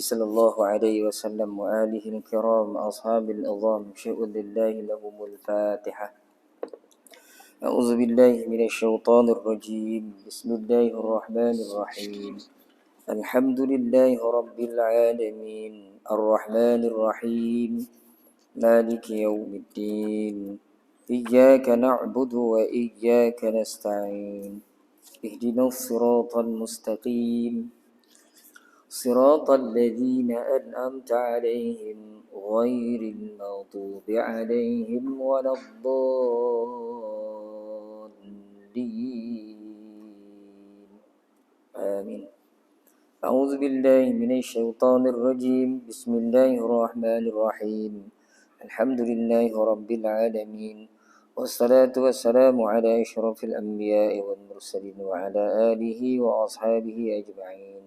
صلى الله عليه وسلم وآله الكرام أصحاب الأظام شيء لله لهم الفاتحة. أعوذ بالله من الشيطان الرجيم. بسم الله الرحمن الرحيم. الحمد لله رب العالمين الرحمن الرحيم مالك يوم الدين إياك نعبد وإياك نستعين اهدنا الصراط المستقيم صراط الذين أنعمت عليهم غير المغضوب عليهم ولا الضالين آمين. أعوذ بالله من الشيطان الرجيم. بسم الله الرحمن الرحيم. الحمد لله رب العالمين والصلاة والسلام على أشرف الأنبياء والمرسلين وعلى آله وأصحابه أجمعين.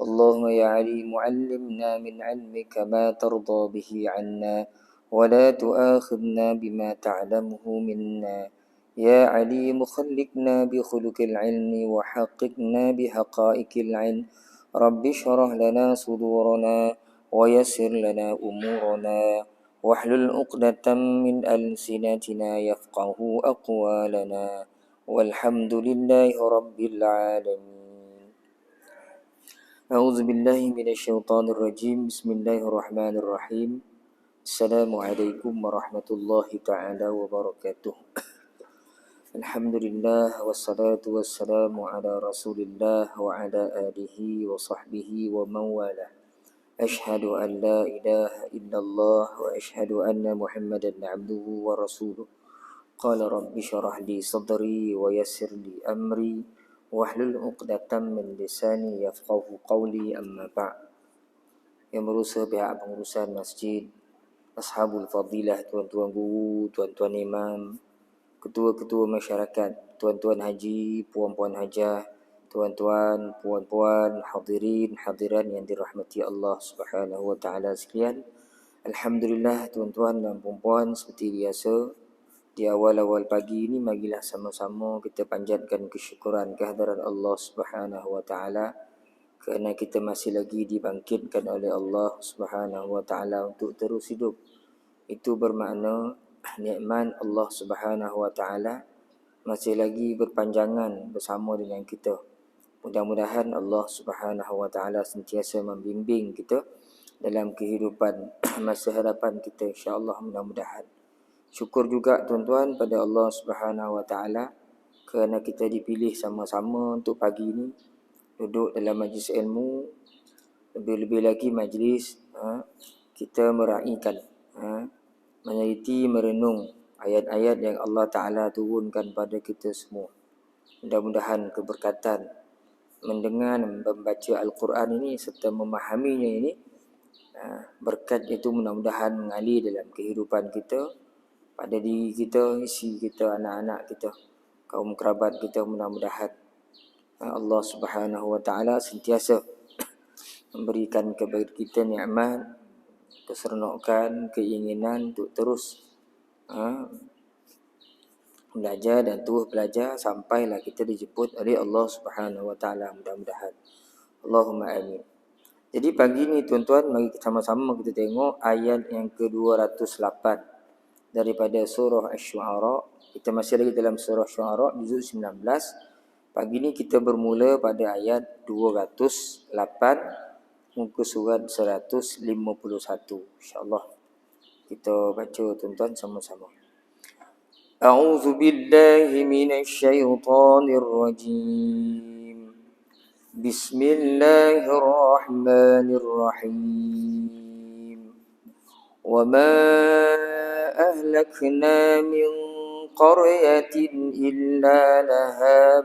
اللهم يا عليم علمنا من علمك ما ترضى به عنا ولا تؤاخذنا بما تعلمه منا. يا عليم خلقنا بخلق العلم وحققنا بحقائق العلم. رب اشرح لنا صدورنا ويسر لنا أمورنا واحلل عقدة من ألسنتنا يفقه أقوالنا والحمد لله رب العالمين. أعوذ بالله من الشيطان الرجيم. بسم الله الرحمن الرحيم. السلام عليكم ورحمة الله تعالى وبركاته. الحمد لله والصلاة والسلام على رسول الله وعلى آله وصحبه ومن والاه. أشهد أن لا إله إلا الله وأشهد أن محمدا عبده ورسوله. قال رب اشرح لي صدري ويسر لي أمري wahlul 'uqdatam min lisani yafqahu qawli, amma ba'. Yang berusaha pihak pengurusan masjid, ashabul fadilah, tuan-tuan guru, tuan-tuan imam, ketua-ketua masyarakat, tuan-tuan haji, puan-puan hajah, tuan-tuan, puan-puan, hadirin, hadiran yang dirahmati Allah Subhanahu wa taala sekalian. Alhamdulillah tuan-tuan dan puan-puan, seperti biasa di awal-awal pagi ini marilah sama-sama kita panjatkan kesyukuran kehadiran Allah Subhanahu wa taala kerana kita masih lagi dibangkitkan oleh Allah Subhanahu wa taala untuk terus hidup. Itu bermakna nikmat Allah Subhanahu wa taala masih lagi berpanjangan bersama dengan kita. Mudah-mudahan Allah Subhanahu wa taala sentiasa membimbing kita dalam kehidupan masa hadapan kita, insya-Allah, mudah-mudahan. Syukur juga tuan-tuan pada Allah Subhanahu wa taala kerana kita dipilih sama-sama untuk pagi ini duduk dalam majlis ilmu, lebih-lebih lagi majlis kita meraihkan, meneliti, merenung ayat-ayat yang Allah Taala turunkan pada kita semua. Mudah-mudahan keberkatan mendengar dan membaca Al-Quran ini serta memahaminya ini, berkat itu mudah-mudahan mengalir dalam kehidupan kita, pada diri kita, isi kita, anak-anak kita, kaum kerabat kita. Mudah-mudahan Allah Subhanahu wa taala sentiasa memberikan kepada kita nikmat, keseronokan, keinginan untuk terus belajar dan terus belajar sampailah kita dijemput oleh Allah Subhanahu wa taala, mudah-mudahan. Allahumma amin. Jadi pagi ni tuan-tuan, mari sama-sama kita tengok ayat yang ke-208 daripada surah Asy-Syu'ara. Kita masih lagi dalam surah Asy-Syu'ara juzuk 19. Pagi ni kita bermula pada ayat 208 muka surat 151. Insya-Allah kita baca tuan-tuan sama-sama. A'udzu billahi minasyaitonir rajim. Bismillahirrahmanirrahim. Wa ma أهلكنا من قرية إلا لها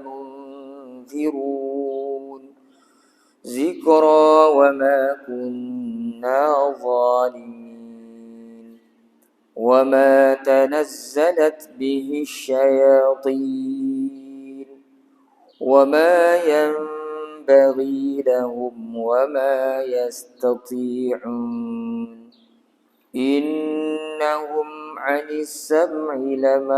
منذرون ذكرى وما كنا ظالمين وما تنزلت به الشياطين وما ينبغي لهم وما يستطيعون إنهم عن السمع لمعزولون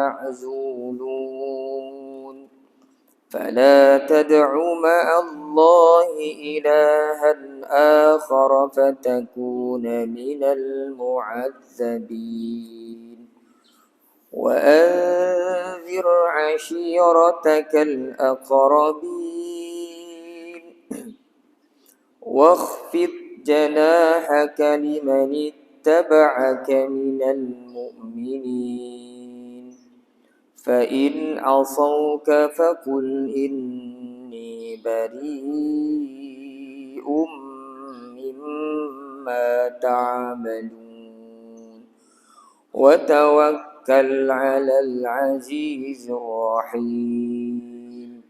فلا تدع مع الله إلها آخر فتكون من المعذبين وأنذر عشيرتك الأقربين واخفض جناحك لمن اتبعك من المؤمنين فإن عصوك فقل إني بريء مما تعملون وتوكل على العزيز الرحيم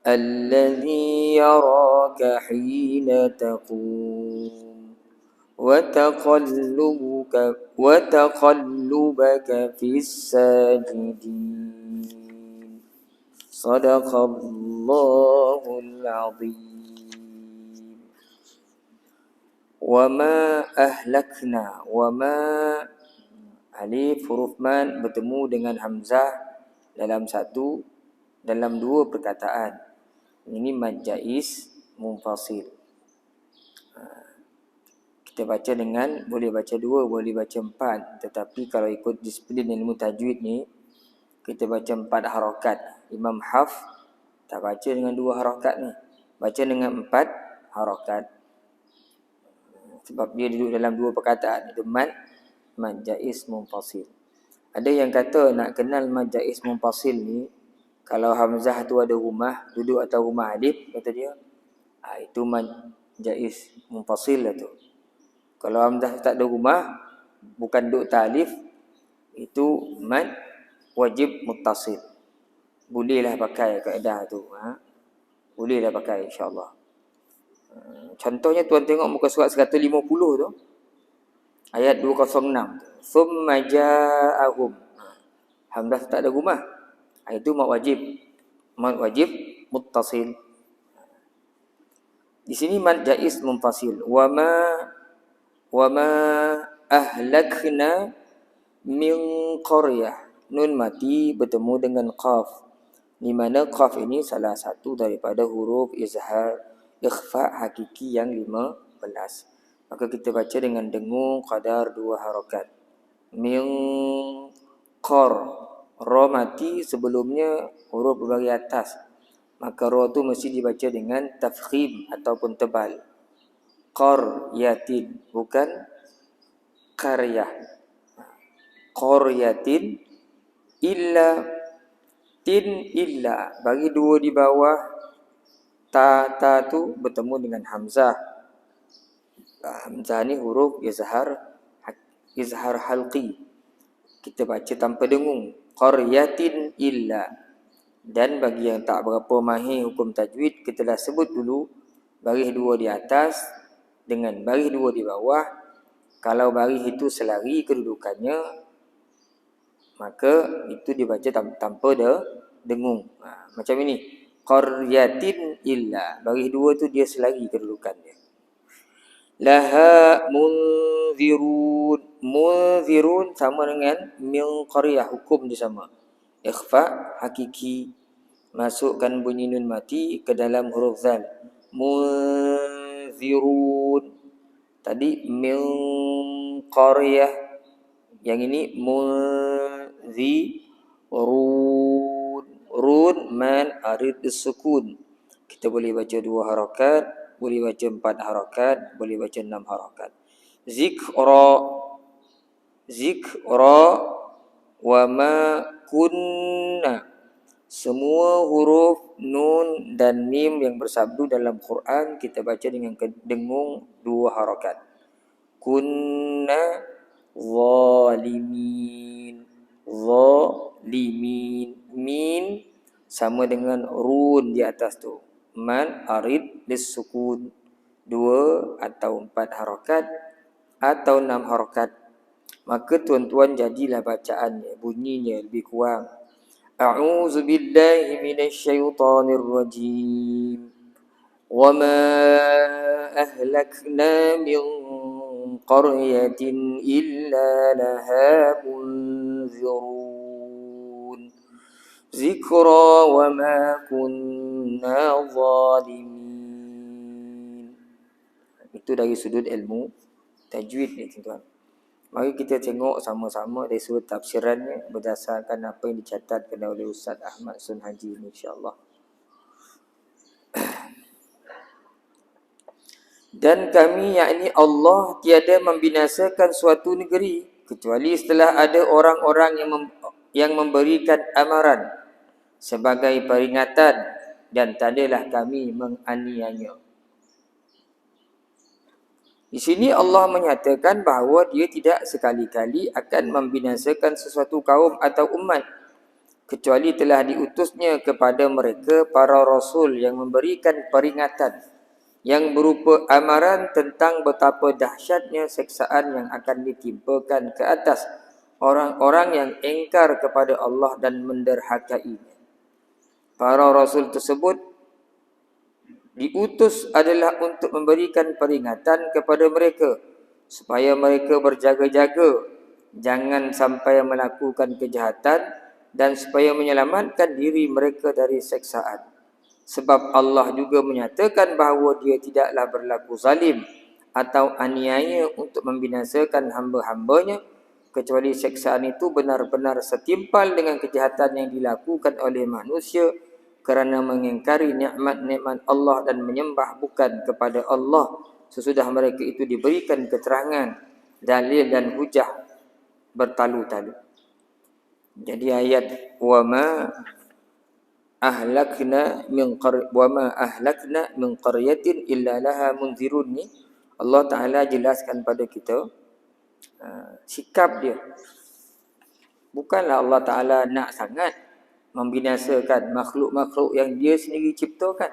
الذي يراك حين تقوم وتقلبك في الساجدين صدق الله العظيم وما أهلكنا وما alif huruf man bertemu dengan hamzah dalam dua perkataan. Ini mad jaiz munfasil. Kita baca dengan boleh baca dua, boleh baca empat. Tetapi kalau ikut disiplin ilmu tajwid ni, kita baca 4 harakat. Imam Hafs tak baca dengan 2 harakat ni, baca dengan 4 harakat. Sebab dia duduk dalam 2 perkataan. Itu mad jaiz munfasil. Ada yang kata nak kenal mad jaiz munfasil ni, kalau hamzah tu ada rumah duduk atau rumah alif, kata dia, itu mad jaiz munfasil lah tu. Kalau hamzah tak ada rumah, bukan duduk ta'alif, itu mad wajib muttasil. Bolehlah pakai kaedah tu. Bolehlah pakai insya-Allah. Contohnya tuan tengok muka surat 150 tu. Ayat 206. Thumma ja'ahum. Hamzah tak ada rumah. Itu mad wajib. Mad wajib muttasil. Di sini mad jaiz munfasil. Wa ma ahlakna min qaryah. Nun mati bertemu dengan qaf. Di mana qaf ini salah satu daripada huruf izhar ikhfa hakiki yang 15. Maka kita baca dengan dengung qadar 2 harakat. Min qar. Ra mati sebelumnya huruf berbaris atas. Maka ra tu mesti dibaca dengan tafkhim ataupun tebal. Qaryatin, bukan qaryah. Qaryatin illa bagi 2 di bawah. Ta tu bertemu dengan hamzah. Hamzah ni huruf izhar halqi. Kita baca tanpa dengung. Qaryatin illa. Dan bagi yang tak berapa mahir hukum tajwid, kita dah sebut dulu baris 2 di atas dengan baris 2 di bawah. Kalau baris itu selari kedudukannya, maka itu dibaca tanpa dengung. Macam ini. Qaryatin illa. Baris 2 tu dia selari kedudukannya. Laha munzirun. Munzirun sama dengan min qaryah, hukum dia sama. Ikhfa hakiki. Masukkan bunyi nun mati ke dalam huruf zal. Munzirun. Tadi min qaryah. Yang ini munzirun. Run man arid sukun. Kita boleh baca 2 harakat, boleh baca 4 harakat, boleh baca 6 harakat. Zikra wa ma kunna. Semua huruf nun dan mim yang bersabdu dalam Quran kita baca dengan dengung 2 harakat. Kunna zalimin. Min sama dengan run di atas tu. Man arid lis-sukun. 2 atau 4 harakat atau 6 harakat. Maka tuan-tuan jadilah bacaannya, bunyinya lebih kurang. A'udzu billahi minasyaitonir rajim. Wa ma ahlakna min qaryatin illa laha munzirun. zikra wa ma kunna zalimin. Itu dari sudut ilmu tajwid ni tuan-tuan. Mari kita tengok sama-sama dari sudut tafsirannya berdasarkan apa yang dicatatkan oleh Ustaz Ahmad Sunhaji ni, insya-Allah. Dan kami, yakni Allah, tiada membinasakan suatu negeri kecuali setelah ada orang-orang yang memberikan amaran sebagai peringatan, dan tadalah kami menganiaya. Di sini Allah menyatakan bahawa dia tidak sekali-kali akan membinasakan sesuatu kaum atau umat kecuali telah diutusnya kepada mereka para rasul yang memberikan peringatan yang berupa amaran tentang betapa dahsyatnya seksaan yang akan ditimpakan ke atas orang-orang yang ingkar kepada Allah dan menderhakainya. Para rasul tersebut diutus adalah untuk memberikan peringatan kepada mereka supaya mereka berjaga-jaga, jangan sampai melakukan kejahatan, dan supaya menyelamatkan diri mereka dari seksaan. Sebab Allah juga menyatakan bahawa dia tidaklah berlaku zalim atau aniaya untuk membinasakan hamba-hambanya, kecuali seksaan itu benar-benar setimpal dengan kejahatan yang dilakukan oleh manusia kerana mengingkari nikmat-nikmat Allah dan menyembah bukan kepada Allah sesudah mereka itu diberikan keterangan, dalil dan hujah bertalu-talu. Jadi ayat wa ma ahlakna min qaryatin illa laha munzirun ni, Allah Taala jelaskan pada kita sikap dia. Bukanlah Allah Taala nak sangat membinasakan makhluk-makhluk yang dia sendiri ciptakan,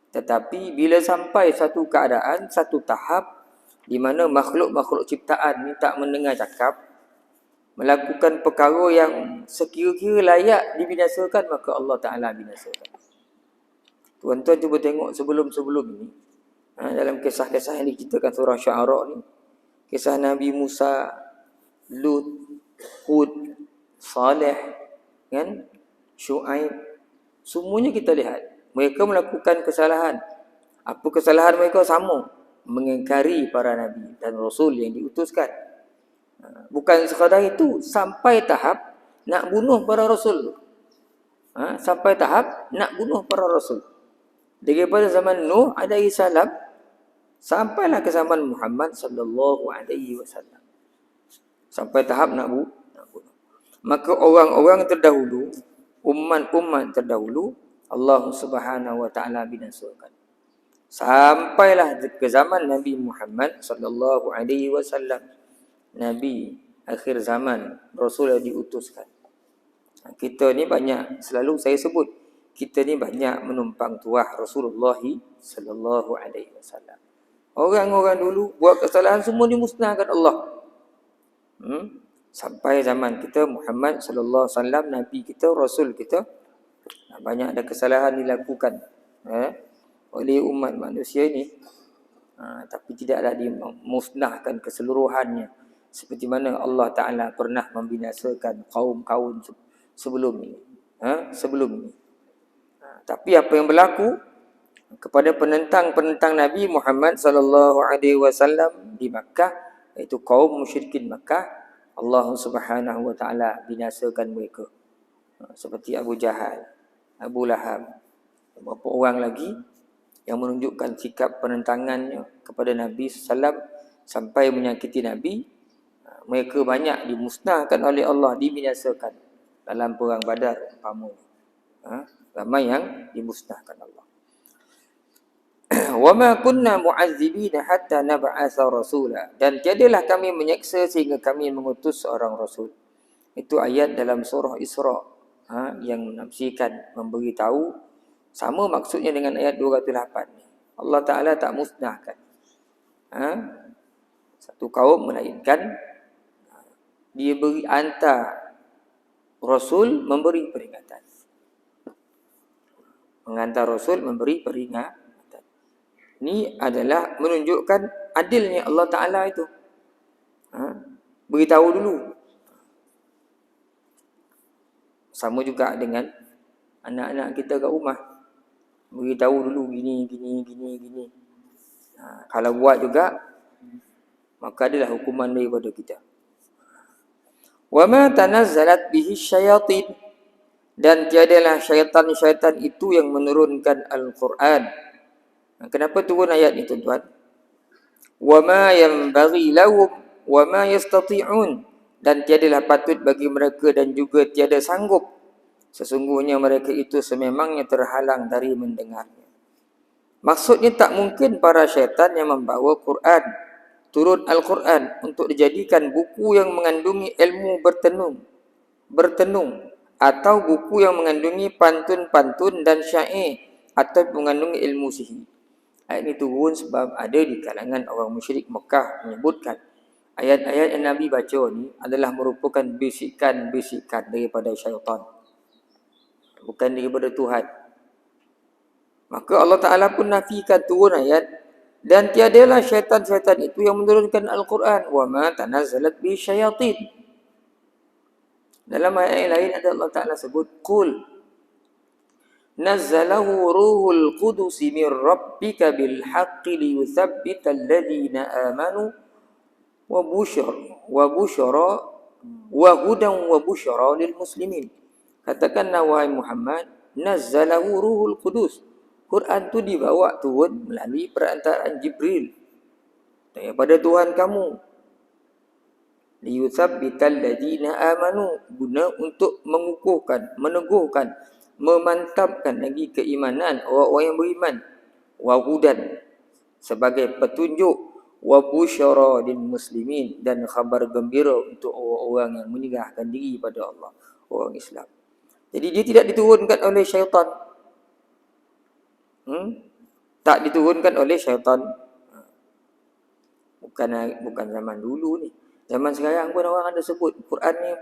tetapi bila sampai satu keadaan, satu tahap di mana makhluk-makhluk ciptaan ni tak mendengar cakap, melakukan perkara yang sekira-kira layak dibinasakan, maka Allah Ta'ala binasakan. Tuan-tuan cuba tengok sebelum-sebelum ini, dalam kisah-kisah yang diceritakan surah Syu'ara ni, kisah Nabi Musa, Lut, Hud, Saleh, kan, Syuaib, semuanya kita lihat mereka melakukan kesalahan. Apa kesalahan mereka? Sama, mengingkari para nabi dan rasul yang diutuskan. Bukan sekadar itu, sampai tahap nak bunuh para rasul. Sampai tahap nak bunuh para rasul. Daripada zaman Nuh alaihi salam sampailah ke zaman Muhammad sallallahu alaihi wasallam. Sampai tahap nak bunuh. Maka orang-orang terdahulu, umat-umat terdahulu, Allah Subhanahu wa taala binasakan. Sampailah ke zaman Nabi Muhammad sallallahu alaihi wasallam, Nabi akhir zaman, Rasul yang diutuskan. Kita ni banyak, selalu saya sebut, kita ni banyak menumpang tuah Rasulullah sallallahu alaihi wasallam. Orang-orang dulu buat kesalahan semua dimusnahkan Allah. Sampai zaman kita Muhammad sallallahu alaihi wasallam, Nabi kita, Rasul kita, banyak ada kesalahan dilakukan oleh umat manusia ini, tapi tidaklah dimusnahkan keseluruhannya seperti mana Allah Ta'ala pernah membinasakan kaum-kaum sebelum ini. Tapi apa yang berlaku kepada penentang-penentang Nabi Muhammad sallallahu alaihi wasallam di Makkah, iaitu kaum musyrikin Makkah, Allah Subhanahu wa taala binasakan mereka. Seperti Abu Jahal, Abu Lahab, beberapa orang lagi yang menunjukkan sikap penentangannya kepada Nabi sallallahu alaihi wasallam sampai menyakiti Nabi. Mereka banyak dimusnahkan oleh Allah, dibinasakan dalam perang Badar umpamanya. Ramai yang dimusnahkan Allah. Wa ma kunna mu'azzibina hatta nab'atha rasula, dan tiadalah kami menyeksa sehingga kami mengutus seorang rasul. Itu ayat dalam surah Isra yang menafsirkan, memberitahu sama maksudnya dengan ayat 208 ni. Allah Taala tak musnahkan satu kaum, melainkan dia beri hantar rasul memberi peringatan. Menghantar rasul memberi peringatan. Ini adalah menunjukkan adilnya Allah Ta'ala itu. Beritahu dulu. Sama juga dengan anak-anak kita kat rumah, beritahu dulu gini. Kalau buat juga, maka adalah hukuman daripada kita. Wa ma tanazzalat bihi syayatin, dan tiadalah syaitan-syaitan itu yang menurunkan Al-Quran. Kenapa turun ayat ni tuan-tuan? Wa ma yanbaghi lahum wa ma yastati'un, dan tiadalah patut bagi mereka dan juga tiada sanggup. Sesungguhnya mereka itu sememangnya terhalang dari mendengarnya. Maksudnya tak mungkin para syaitan yang membawa Quran, turun Al-Quran untuk dijadikan buku yang mengandungi ilmu bertenung, atau buku yang mengandungi pantun-pantun dan syair, atau mengandungi ilmu sihir. Ayat ini turun sebab ada di kalangan orang musyrik Mekah menyebutkan ayat-ayat yang Nabi baca ni adalah merupakan bisikan-bisikan daripada syaitan, bukan daripada Tuhan. Maka Allah Ta'ala pun nafikan turun ayat, dan tiadalah syaitan-syaitan itu yang menurunkan Al-Quran. Wa ma tanazzalat bi syayatin. Dalam ayat lain ada Allah Ta'ala sebut, Qul nazzalahu ruhul qudusi min rabbika bil haqqi liyuthabbital ladhina amanu wa busyara wa hudan wa busyara lil muslimin. Katakanlah wahai Muhammad, nazzalahu ruhul qudus, Quran tu dibawa turun melalui perantaraan Jibril daripada Tuhan kamu. Liyuthabbital ladhina amanu, guna untuk mengukuhkan, meneguhkan, memantapkan lagi keimanan orang-orang yang beriman. Wa hudan, sebagai petunjuk, wa busyara lil muslimin, dan khabar gembira untuk orang-orang yang menyerahkan diri pada Allah, orang Islam. Jadi dia tidak diturunkan oleh syaitan. Tak diturunkan oleh syaitan. Bukan zaman dulu ni. Zaman sekarang pun orang ada sebut Quran ni.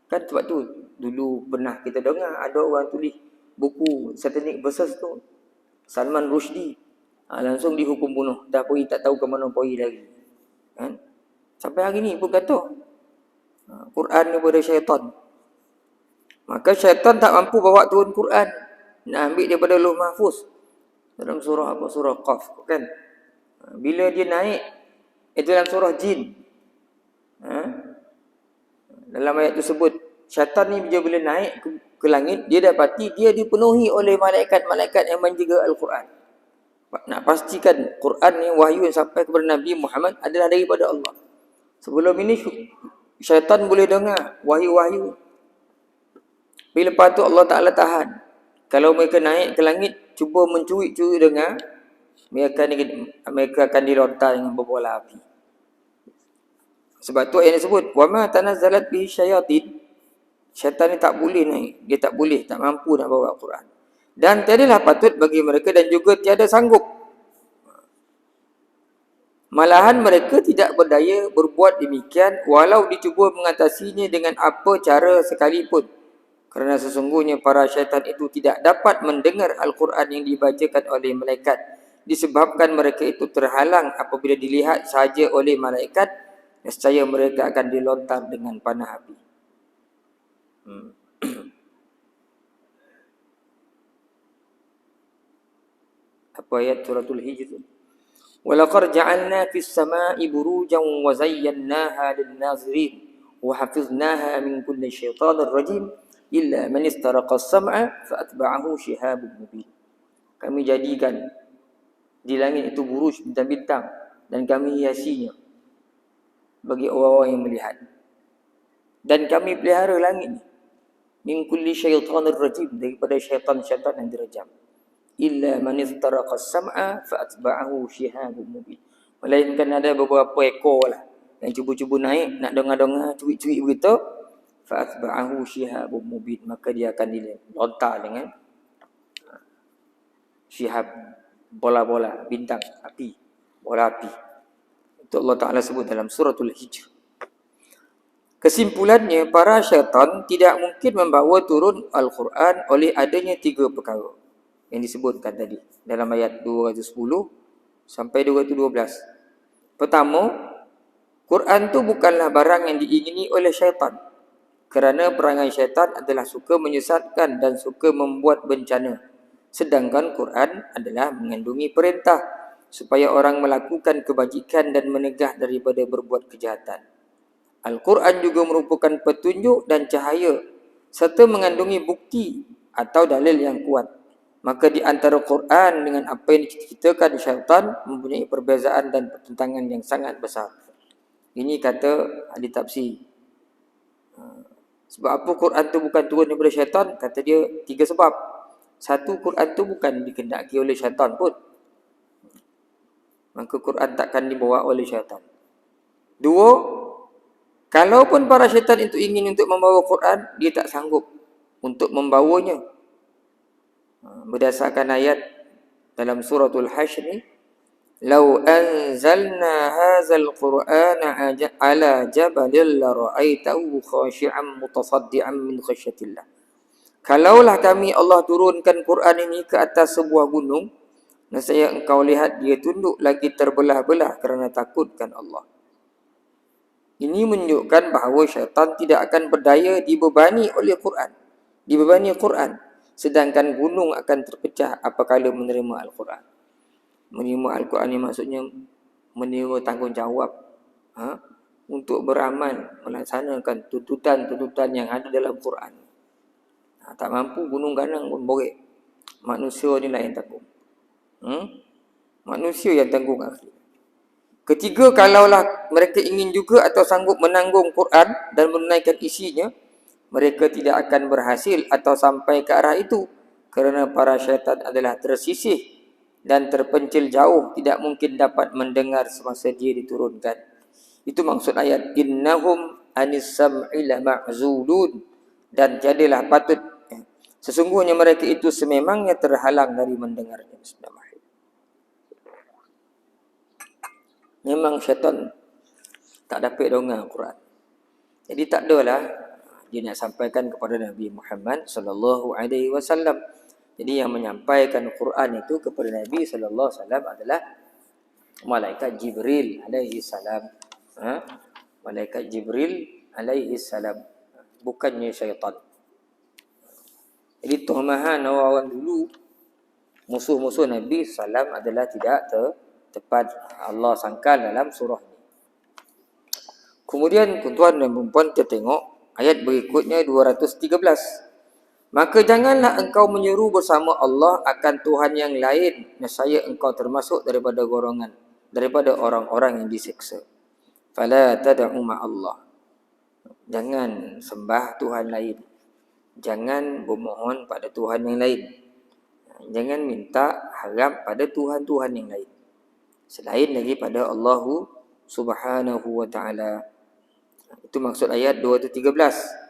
Kan sebab tu dulu pernah kita dengar ada orang tulis buku Satanic Verses tu, Salman Rushdie, langsung dihukum bunuh. Dah pergi tak tahu ke mana pergi lagi. Kan? Sampai hari ni pun kata Quran ni daripada syaitan. Maka syaitan tak mampu bawa turun Quran, nak ambil daripada Lauh Mahfuz. Dalam surah apa? Surah Qaf kan? Bila dia naik, itu dalam surah Jin. Dalam ayat tersebut, syaitan ni bila naik ke langit, dia dapati dia dipenuhi oleh malaikat-malaikat yang menjaga Al-Quran. Nak pastikan Quran ni, wahyu yang sampai kepada Nabi Muhammad adalah daripada Allah. Sebelum ini syaitan boleh dengar wahyu-wahyu. Bila lepas tu Allah Ta'ala tahan. Kalau mereka naik ke langit, cuba mencuri-curi dengar, mereka akan dilontar dengan berbola api. Sebab tu ayat disebut, wa ma tanazzalat bihi syayatin. Syaitan ni tak boleh naik. Dia tak boleh, tak mampu nak bawa Al-Quran. Dan tiadalah patut bagi mereka dan juga tiada sanggup. Malahan mereka tidak berdaya berbuat demikian walau dicuba mengatasinya dengan apa cara sekalipun. Kerana sesungguhnya para syaitan itu tidak dapat mendengar Al-Quran yang dibacakan oleh malaikat, disebabkan mereka itu terhalang apabila dilihat sahaja oleh malaikat. Nescaya mereka akan dilontar dengan panah api. Apa ayat suratul Hijr tu? Walaqad ja'alna fis sama'i burujan wa zayyannaha lin-nazirin wa hafiznaha min kulli syaitanir rajim illa man istaraqa as-sam'a fa atba'ahu shihabun mubin. Kami jadikan di langit itu buruj bintang-bintang dan kami hiasinya bagi orang-orang yang melihat. Dan kami pelihara langit ni min kulli syaitanir rajim, daripada syaitan-syaitan yang dirajam. Illa man istaraqa as-sam'a fa atba'ahu shihabun mubin. Melainkan ada beberapa ekor lah yang cuba-cuba naik, nak dengar-dengar, curi-curi berita, fa atba'ahu shihabun mubin, maka dia akan dilontar dengan syihab, bola-bola bintang api, bola api. Itu Allah Ta'ala sebut dalam suratul Hijr. Kesimpulannya, para syaitan tidak mungkin membawa turun Al-Quran oleh adanya 3 perkara yang disebutkan tadi dalam ayat 210 sampai 212. Pertama, Quran tu bukanlah barang yang diingini oleh syaitan. Kerana perangai syaitan adalah suka menyesatkan dan suka membuat bencana. Sedangkan Quran adalah mengandungi perintah supaya orang melakukan kebajikan dan menegah daripada berbuat kejahatan. Al-Quran juga merupakan petunjuk dan cahaya serta mengandungi bukti atau dalil yang kuat. Maka di antara Quran dengan apa yang diceritakan syaitan mempunyai perbezaan dan pertentangan yang sangat besar. Ini kata ahli tafsir. Sebab apa Quran tu bukan turun daripada syaitan? Kata dia 3 sebab. Satu, Quran tu bukan dikehendaki oleh syaitan pun. Maka Quran takkan dibawa oleh syaitan. Dua, kalaupun para syaitan itu ingin untuk membawa Quran, dia tak sanggup untuk membawanya. Berdasarkan ayat dalam suratul Hashr ni, "Lau anzalna hadzal Qur'ana ala jabalin la ra'aitahu khashi'an mutasaddian min khasyatillah." Kalaulah kami Allah turunkan Quran ini ke atas sebuah gunung, nescaya engkau lihat dia tunduk lagi terbelah-belah kerana takutkan Allah. Ini menunjukkan bahawa syaitan tidak akan berdaya dibebani oleh Quran. Dibebani Quran. Sedangkan gunung akan terpecah apabila menerima Al-Quran. Menerima Al-Quran ini maksudnya menerima tanggungjawab untuk beramal, melaksanakan tuntutan-tuntutan yang ada dalam Quran. Tak mampu, gunung ganang pun borek. Manusia ni lah yang tanggung. Manusia yang tanggung akhir. Ketiga, kalaulah mereka ingin juga atau sanggup menanggung Quran dan menunaikan isinya, mereka tidak akan berhasil atau sampai ke arah itu. Kerana para syaitan adalah tersisih dan terpencil jauh, tidak mungkin dapat mendengar semasa dia diturunkan. Itu maksud ayat, innahum anis sam'i la ma'zulun. Dan jadilah patut, sesungguhnya mereka itu sememangnya terhalang dari mendengarnya. Bismillahirrahmanirrahim. Memang syaitan tak dapat dengar Al-Quran. Jadi tak adalah dia nak sampaikan kepada Nabi Muhammad sallallahu alaihi wasallam. Jadi yang menyampaikan Al-Quran itu kepada Nabi sallallahu alaihi wasallam adalah malaikat Jibril alaihi salam. Malaikat Jibril alaihi salam, bukannya syaitan. Jadi tuhmahan orang-orang dulu musuh-musuh Nabi sallam adalah tidak tepat Allah sangkal dalam surah ini. Kemudian tuan-tuan dan puan-puan, kita tengok ayat berikutnya 213. Maka janganlah engkau menyeru bersama Allah akan Tuhan yang lain, nescaya engkau termasuk daripada golongan, daripada orang-orang yang disiksa. Fala tad'u ma'allah. Jangan sembah Tuhan lain. Jangan bermohon pada Tuhan yang lain. Jangan minta harap pada Tuhan-Tuhan yang lain selain daripada Allah Subhanahu wa ta'ala. Itu maksud ayat 213.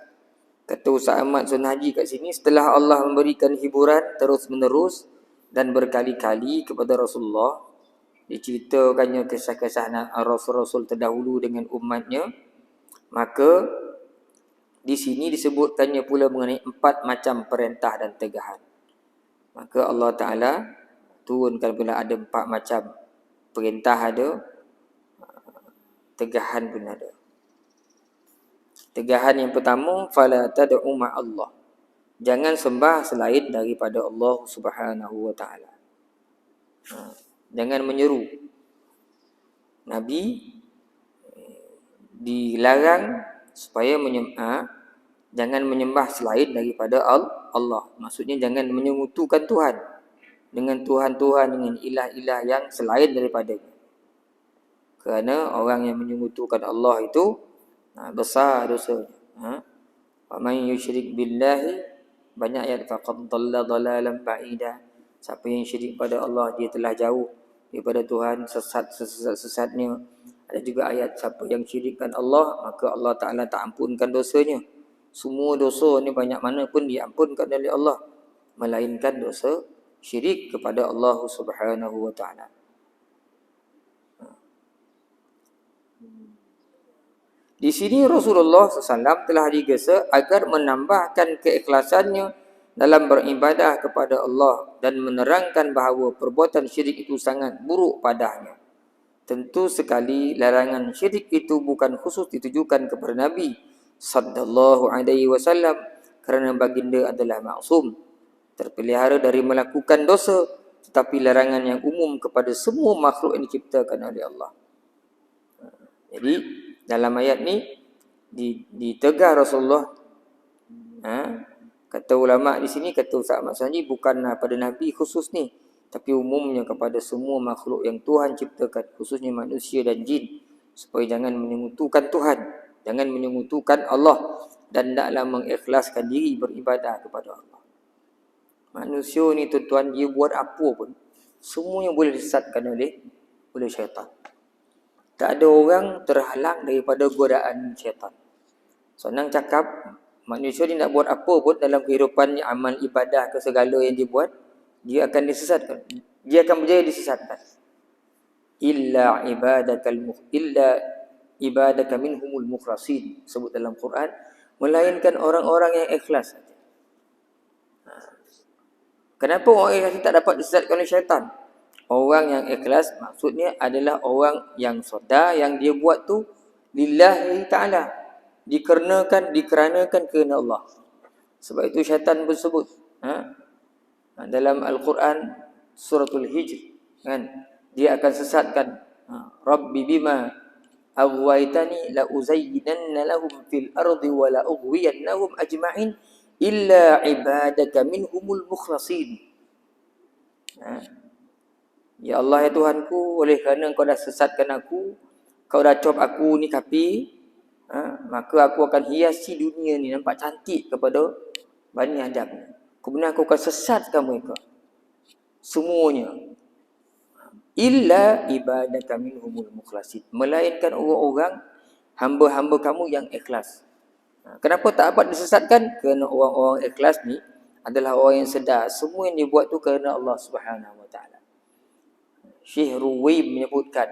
Kata Ustaz Ahmad Sunhaji kat sini, setelah Allah memberikan hiburan terus-menerus dan berkali-kali kepada Rasulullah, diceritakannya kisah-kisah Rasul-Rasul terdahulu dengan umatnya, maka di sini disebutkannya pula mengenai 4 macam perintah dan tegahan. Maka Allah Ta'ala turunkan pula ada 4 macam. Perintah ada, tegahan pun ada. Tegahan yang pertama, fala tad'u ma'allah. Jangan sembah selain daripada Allah Subhanahu wa ta'ala. Jangan menyeru. Nabi dilarang supaya jangan menyembah selain daripada Allah. Maksudnya jangan menyekutukan Tuhan dengan Tuhan-Tuhan, dengan ilah-ilah yang selain daripadanya. Kerana orang yang menyekutukan Allah itu besar dosanya. Wa man yusyrik billahi, banyak ayat, faqad dhalla dhalalan ba'ida. Siapa yang syirik pada Allah, dia telah jauh daripada Tuhan, sesat-sesatnya. Ada juga ayat, siapa yang syirikkan Allah, maka Allah Ta'ala tak ampunkan dosanya. Semua dosa ni banyak mana pun diampunkan oleh Allah, melainkan dosa syirik kepada Allah Subhanahu wa ta'ala. Di sini Rasulullah SAW telah digesa agar menambahkan keikhlasannya dalam beribadah kepada Allah dan menerangkan bahawa perbuatan syirik itu sangat buruk padanya. Tentu sekali larangan syirik itu bukan khusus ditujukan kepada Nabi, sallallahu alaihi wasallam, kerana baginda adalah maksum, terpelihara dari melakukan dosa, tetapi larangan yang umum kepada semua makhluk yang diciptakan oleh Allah. Jadi dalam ayat ni ditegar Rasulullah. Kata ulama di sini, kata Ustaz Ahmad Sanji, bukanlah pada Nabi khusus ni, tapi umumnya kepada semua makhluk yang Tuhan ciptakan, khususnya manusia dan jin, supaya jangan menyekutukan Tuhan, jangan menyekutukan Allah, dan hendaklah mengikhlaskan diri beribadah kepada Allah. Manusia ni tuan-tuan, dia buat apa pun, semuanya boleh disesatkan oleh syaitan. Tak ada orang terhalang daripada godaan syaitan. Senang cakap, manusia ni nak buat apa pun dalam kehidupannya, amal ibadah ke segala yang dia buat, dia akan disesatkan. Dia akan berjaya disesatkan. Illa ibadaka minhumul mukhlasin, sebut dalam Quran, melainkan orang-orang yang ikhlas. Kenapa orang ikhlas tak dapat disesatkan oleh syaitan? Orang yang ikhlas maksudnya adalah orang yang sedar yang dia buat tu lillahi ta'ala, dikeranakan kerana Allah. Sebab itu syaitan pun sebut dalam Al-Quran suratul Hijr, kan, dia akan sesatkan, Rabbi bima aghwaytani la uzayyinanna lahum fil ardi wa la ughwiyannahum ajma'in illa ibadaka minhumul mukhlasin. Ya Allah, ya Tuhanku, oleh kerana kau dah sesatkan aku, kau dah cop aku ni kapi, maka aku akan hiasi dunia ni nampak cantik kepada Bani Adam. Kemudian aku akan sesatkan mereka semuanya. Illa ibadaka minhumul mukhlasin, melainkan orang-orang hamba-hamba kamu yang ikhlas. Kenapa tak dapat disesatkan? Kerana orang-orang ikhlas ni adalah orang yang sedar semua yang dia buat tu kerana Allah Subhanahu wa taala. Syekh Ruwaib menyebutkan,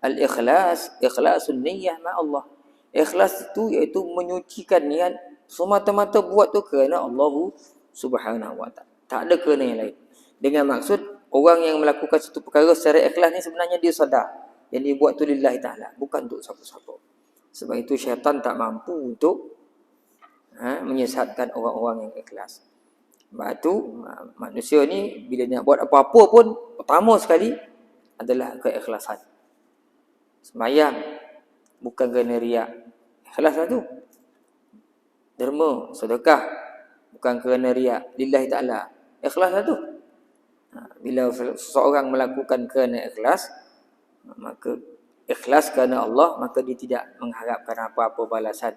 al-ikhlas, ikhlasun niyyah ma Allah. Ikhlas itu iaitu menyucikan niat, semata-mata buat tu kerana Allah Subhanahu wa taala. Tak ada kerana yang lain. Dengan maksud orang yang melakukan satu perkara secara ikhlas ni sebenarnya dia sedar yang dia buat tu lillahi taala, bukan untuk siapa-siapa. Sebab itu syaitan tak mampu untuk menyesatkan orang-orang yang ikhlas. Sebab tu manusia ni bila nak buat apa-apa pun, pertama sekali adalah keikhlasan. Sembahyang bukan kerana riak, ikhlaslah tu. Derma, sedekah bukan kerana riak, lillahi ta'ala, ikhlaslah tu. Bila seseorang melakukan kerana ikhlas, maka ikhlas kerana Allah, maka dia tidak mengharapkan apa-apa balasan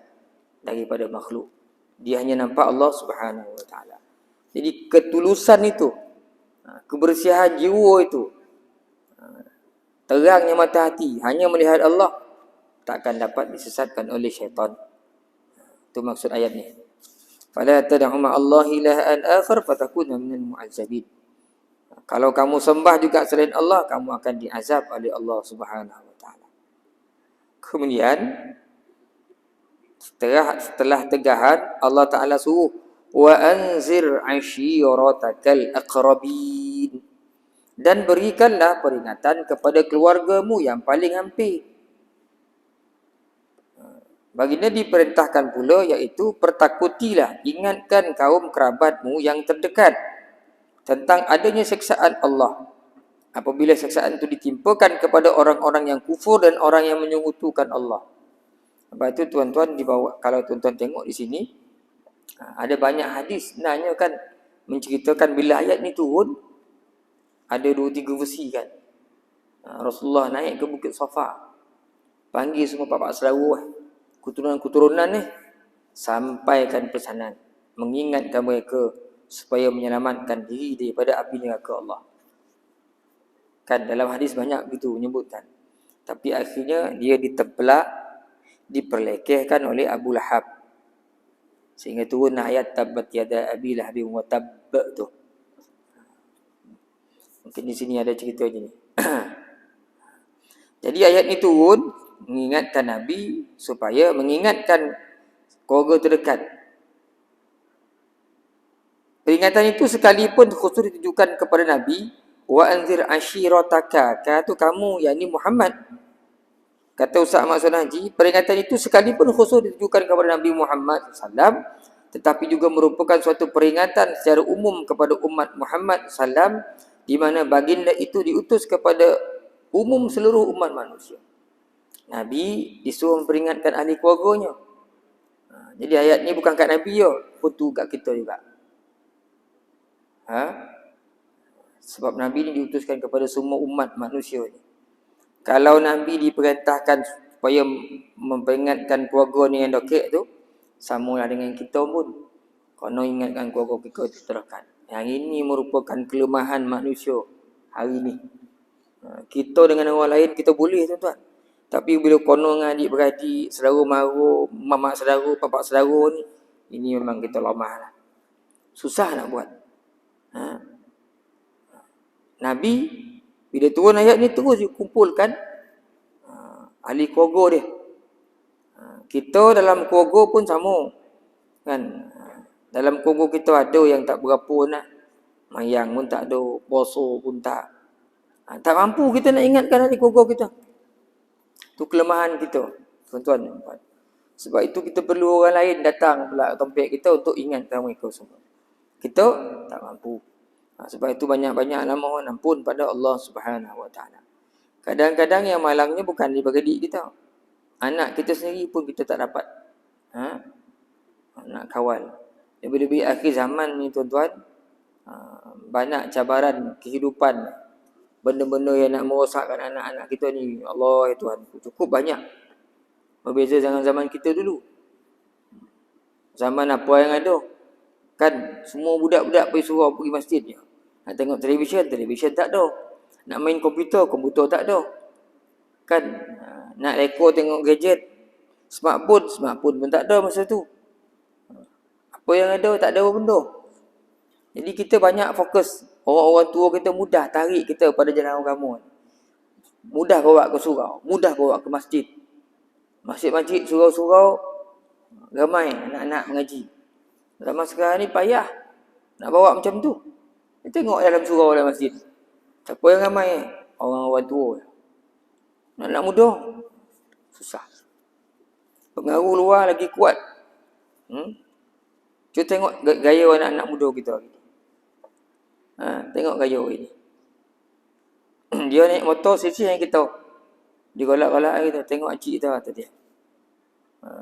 daripada makhluk. Dia hanya nampak Allah Subhanahu wa taala. Jadi ketulusan itu, kebersihan jiwa itu, terangnya mata hati, hanya melihat Allah, takkan dapat disesatkan oleh syaitan. Itu maksud ayat ni. Fala tad'u ma'allahi ilahan akhar fatakuna minal mu'azzabin. Kalau kamu sembah juga selain Allah, kamu akan diazab oleh Allah Subhanahu wa taala. Kemudian setelah tegahan, Allah Taala suruh wa anzir ashiratakal aqrabin, dan berikanlah peringatan kepada keluargamu yang paling hampir. Baginda diperintahkan pula, iaitu pertakutilah, ingatkan kaum kerabatmu yang terdekat tentang adanya siksaan Allah apabila siksaan itu ditimpakan kepada orang-orang yang kufur dan orang yang menyekutukan Allah. Sebab itu tuan-tuan dibawa, kalau tuan-tuan tengok di sini, ada banyak hadis sebenarnya kan menceritakan bila ayat ni turun, ada 2-3 versi kan. Rasulullah naik ke Bukit Safa, panggil semua bapak saudara, keturunan-keturunan ni, sampaikan pesanan, mengingatkan mereka supaya menyelamatkan diri daripada api neraka Allah. Kan dalam hadis banyak begitu menyebutkan. Tapi akhirnya dia ditempelak, diperlekehkan oleh Abu Lahab, sehingga turun ayat tabbat yada abi lahabin wa tabb tu. Mungkin di sini ada cerita je ni. Jadi ayat ni turun mengingatkan Nabi supaya mengingatkan keluarga terdekat. Peringatan itu sekalipun khusus ditujukan kepada Nabi, wa anzir ashirataka, kata kamu yakni Muhammad. Kata Ustaz Maksud Haji, peringatan itu sekalipun khusus ditujukan kepada Nabi Muhammad SAW, tetapi juga merupakan suatu peringatan secara umum kepada umat Muhammad SAW, di mana baginda itu diutus kepada umum seluruh umat manusia. Nabi disuruh memperingatkan ahli keluarganya. Jadi ayat ni bukan kat Nabi je, pun tu kat kita juga. Sebab Nabi ni diutuskan kepada semua umat manusia ni. Kalau Nabi diperintahkan supaya memperingatkan keluarga ni yang dekik tu, samalah dengan kita pun. Kena ingatkan keluarga kita terdekat. Yang ini merupakan kelemahan manusia hari ni. Kita dengan orang lain kita boleh tuan-tuan. Tapi bila kono dengan adik-beradik, saudara mara, mamak saudara, papak saudara ni, ini memang kita lemah lah. Susah nak buat. Nabi bila turun ayat ni terus kumpulkan ahli keluarga dia. Kita dalam keluarga pun sama. Kan? Dalam keluarga kita ada yang tak berapa nak. Mayang pun tak ada, puasa pun tak. Tak mampu kita nak ingatkan ahli keluarga kita. Itu kelemahan kita, tuan-tuan. Sebab itu kita perlu orang lain datang pula tempat kita untuk ingatkan mereka semua. Kita tak mampu. Sebab itu banyak-banyaklah mohon ampun pada Allah Subhanahu Wa Taala. Kadang-kadang yang malangnya bukan adik-beradik kita. Anak kita sendiri pun kita tak dapat nak kawal. Lebih-lebih akhir zaman ni tuan-tuan, banyak cabaran kehidupan, benda-benda yang nak merosakkan anak-anak kita ni. Allah ya Tuhan, cukup banyak. Berbeza dengan zaman kita dulu. Zaman apa yang ada? Kan semua budak-budak pergi suruh pergi masjid je. Nak tengok televisyen tak ada. Nak main komputer tak ada. Kan nak rekod tengok gadget, smartphone pun tak ada masa tu. Apa yang ada tak ada benda. Jadi kita banyak fokus. Orang-orang tua kita mudah tarik kita pada jalan agama. Mudah bawa ke surau, mudah bawa ke masjid. Masjid-masjid, surau-surau ramai anak-anak mengaji. Zaman sekarang ni payah nak bawa macam tu. Kita tengok dalam surau dalam masjid. Siapa yang ramai? Orang-orang tua. Anak muda susah. Pengaruh luar lagi kuat. Cuba tengok gaya anak-anak muda kita. Tengok gaya ini. Dia naik motor sisi yang kita. Dia golak-golak kita. Tengok cik kita tadi.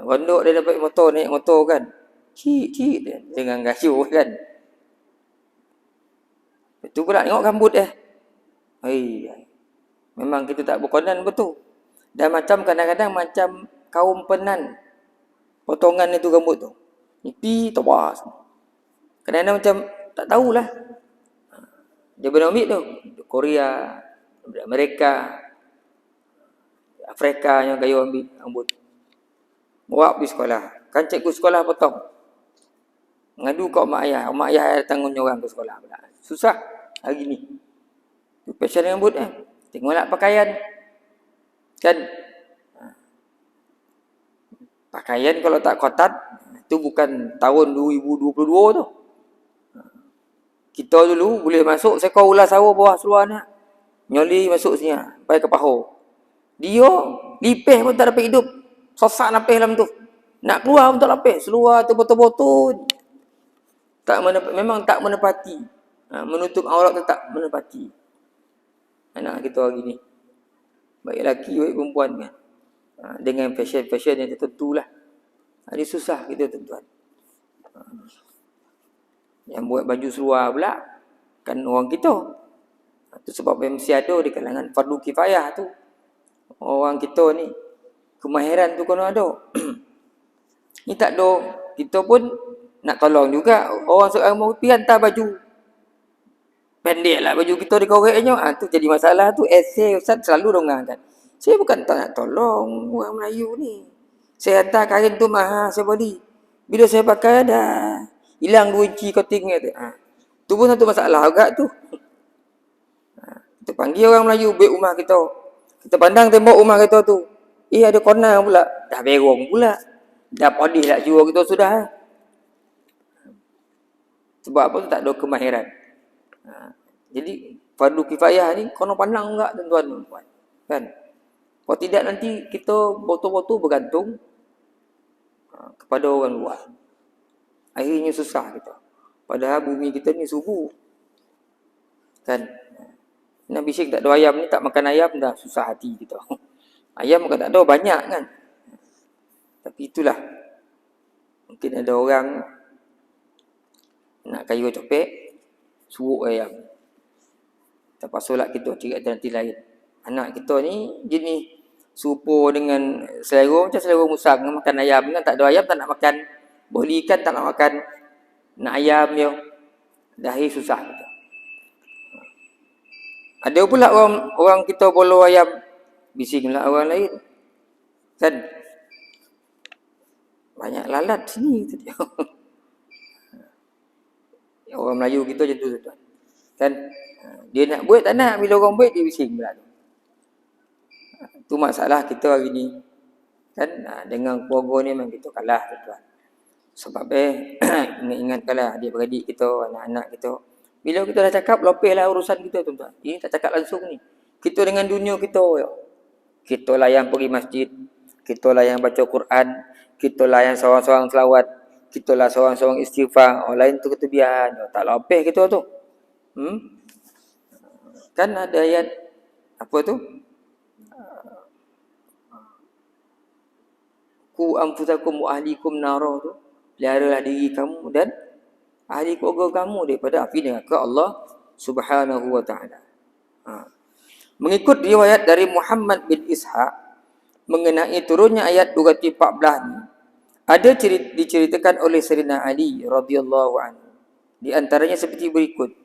Gondok dia dapat motor, naik motor kan. Cik dia dengan gayu kan. Itu pula tengok rambut memang kita tak berkonan betul. Dan macam kadang-kadang macam kaum Penan. Potongan itu rambut tu. Nipi tebas. Kadang-kadang macam tak tahulah. Dia pernah ambil tu. Korea, Amerika, Afrika yang gaya ambil rambut. Bawa pergi sekolah. Kan cikgu sekolah potong. Ngadu kat mak ayah. Mak ayah datang orang ke sekolah pula. Susah hari ni. Fashion rambut Tengoklah pakaian. Kan pakaian kalau tak kotat, itu bukan tahun 2022 tu. Kita dulu boleh masuk sekor ulas sawah bawah seluar ni. Nyoli masuk sini sampai ke paha. Dia lipih pun tak dapat hidup. Sosak napih dalam tu. Nak keluar pun tak lapih. Seluar tu botol-botol. Memang tak menepati. Menutup aurat tu tak menepati. Anak kita hari ni. Baik lelaki, baik perempuan kan. Dengan fashion yang tertentu lah. Dia susah kita tuan-tuan. Yang buat baju seluar pula kan orang kita. Itu sebab mesti ada di kalangan fardu kifayah tu. Orang kita ni kemahiran tu kena ada. Ni tak ada. Kita pun nak tolong juga. Orang seorang mau pergi hantar baju pendek lah baju kita dikoreknya. Tu jadi masalah tu. Esay Ustaz selalu dongangkan. Saya bukan tak nak tolong orang Melayu ni. Saya hantar kain tu mahal saya beli. Bila saya pakai dah hilang 2 inci coatingnya tu. Tu pun satu masalah agak tu. Kita panggil orang Melayu baik rumah kita. Kita pandang tembok rumah kita tu. Ada corner pula. Dah berong pula. Dah podih lah jiwa kita sudah. Sebab apa tu tak ada kemahiran. Jadi fardu kifayah ni kena pandang enggak tuan-tuan. Kan? Kalau tidak nanti kita betul-betul bergantung kepada orang luar. Akhirnya susah kita. Padahal bumi kita ni subur. Kan? Nabi Syekh tak ada ayam ni, tak makan ayam dah susah hati kita. Ayam kan tak ada banyak kan. Tapi itulah. Mungkin ada orang nak kayu copek, suruh ayam. Terpaksa lah kita cari alternatif lain. Anak kita ni jenis serupa dengan selera macam selera musang, makan ayam kan, tak ada ayam tak nak makan. Boleh ikan tak nak makan. Nak ayam dia. Dah susah kita. Ada pula orang kita bolo ayam, bisinglah orang lain. Kan? Banyak lalat sini tu dia. Orang Melayu kita macam tu tuan. Kan? Dia nak buat tak nak, bila orang buat dia bising pula tu. Tu masalah kita hari ni. Kan? Dengan keluarga ni memang kita kalah tuan. Sebab ingat-ingatkanlah adik-beradik kita, anak-anak kita. Bila kita dah cakap, lepaslah urusan kita tuan-tuan. Ini tak cakap langsung ni. Kita dengan dunia kita. Kita lah yang pergi masjid. Kita lah yang baca Quran. Kita lah yang seorang-seorang selawat. Kita lah seorang-seorang istighfar. Orang lain tu kita biar. Tak lepas kita tu. Kan ada ayat. Apa tu? Ku anfusakum wa ahlikum nara tu. Peliharalah diri kamu dan ahli keluarga kamu daripada api neraka Allah Subhanahu wa taala. Mengikut riwayat dari Muhammad bin Ishaq mengenai turunnya ayat 214 ni, ada diceritakan oleh Sayyidina Ali radhiyallahu anhu. Di antaranya seperti berikut.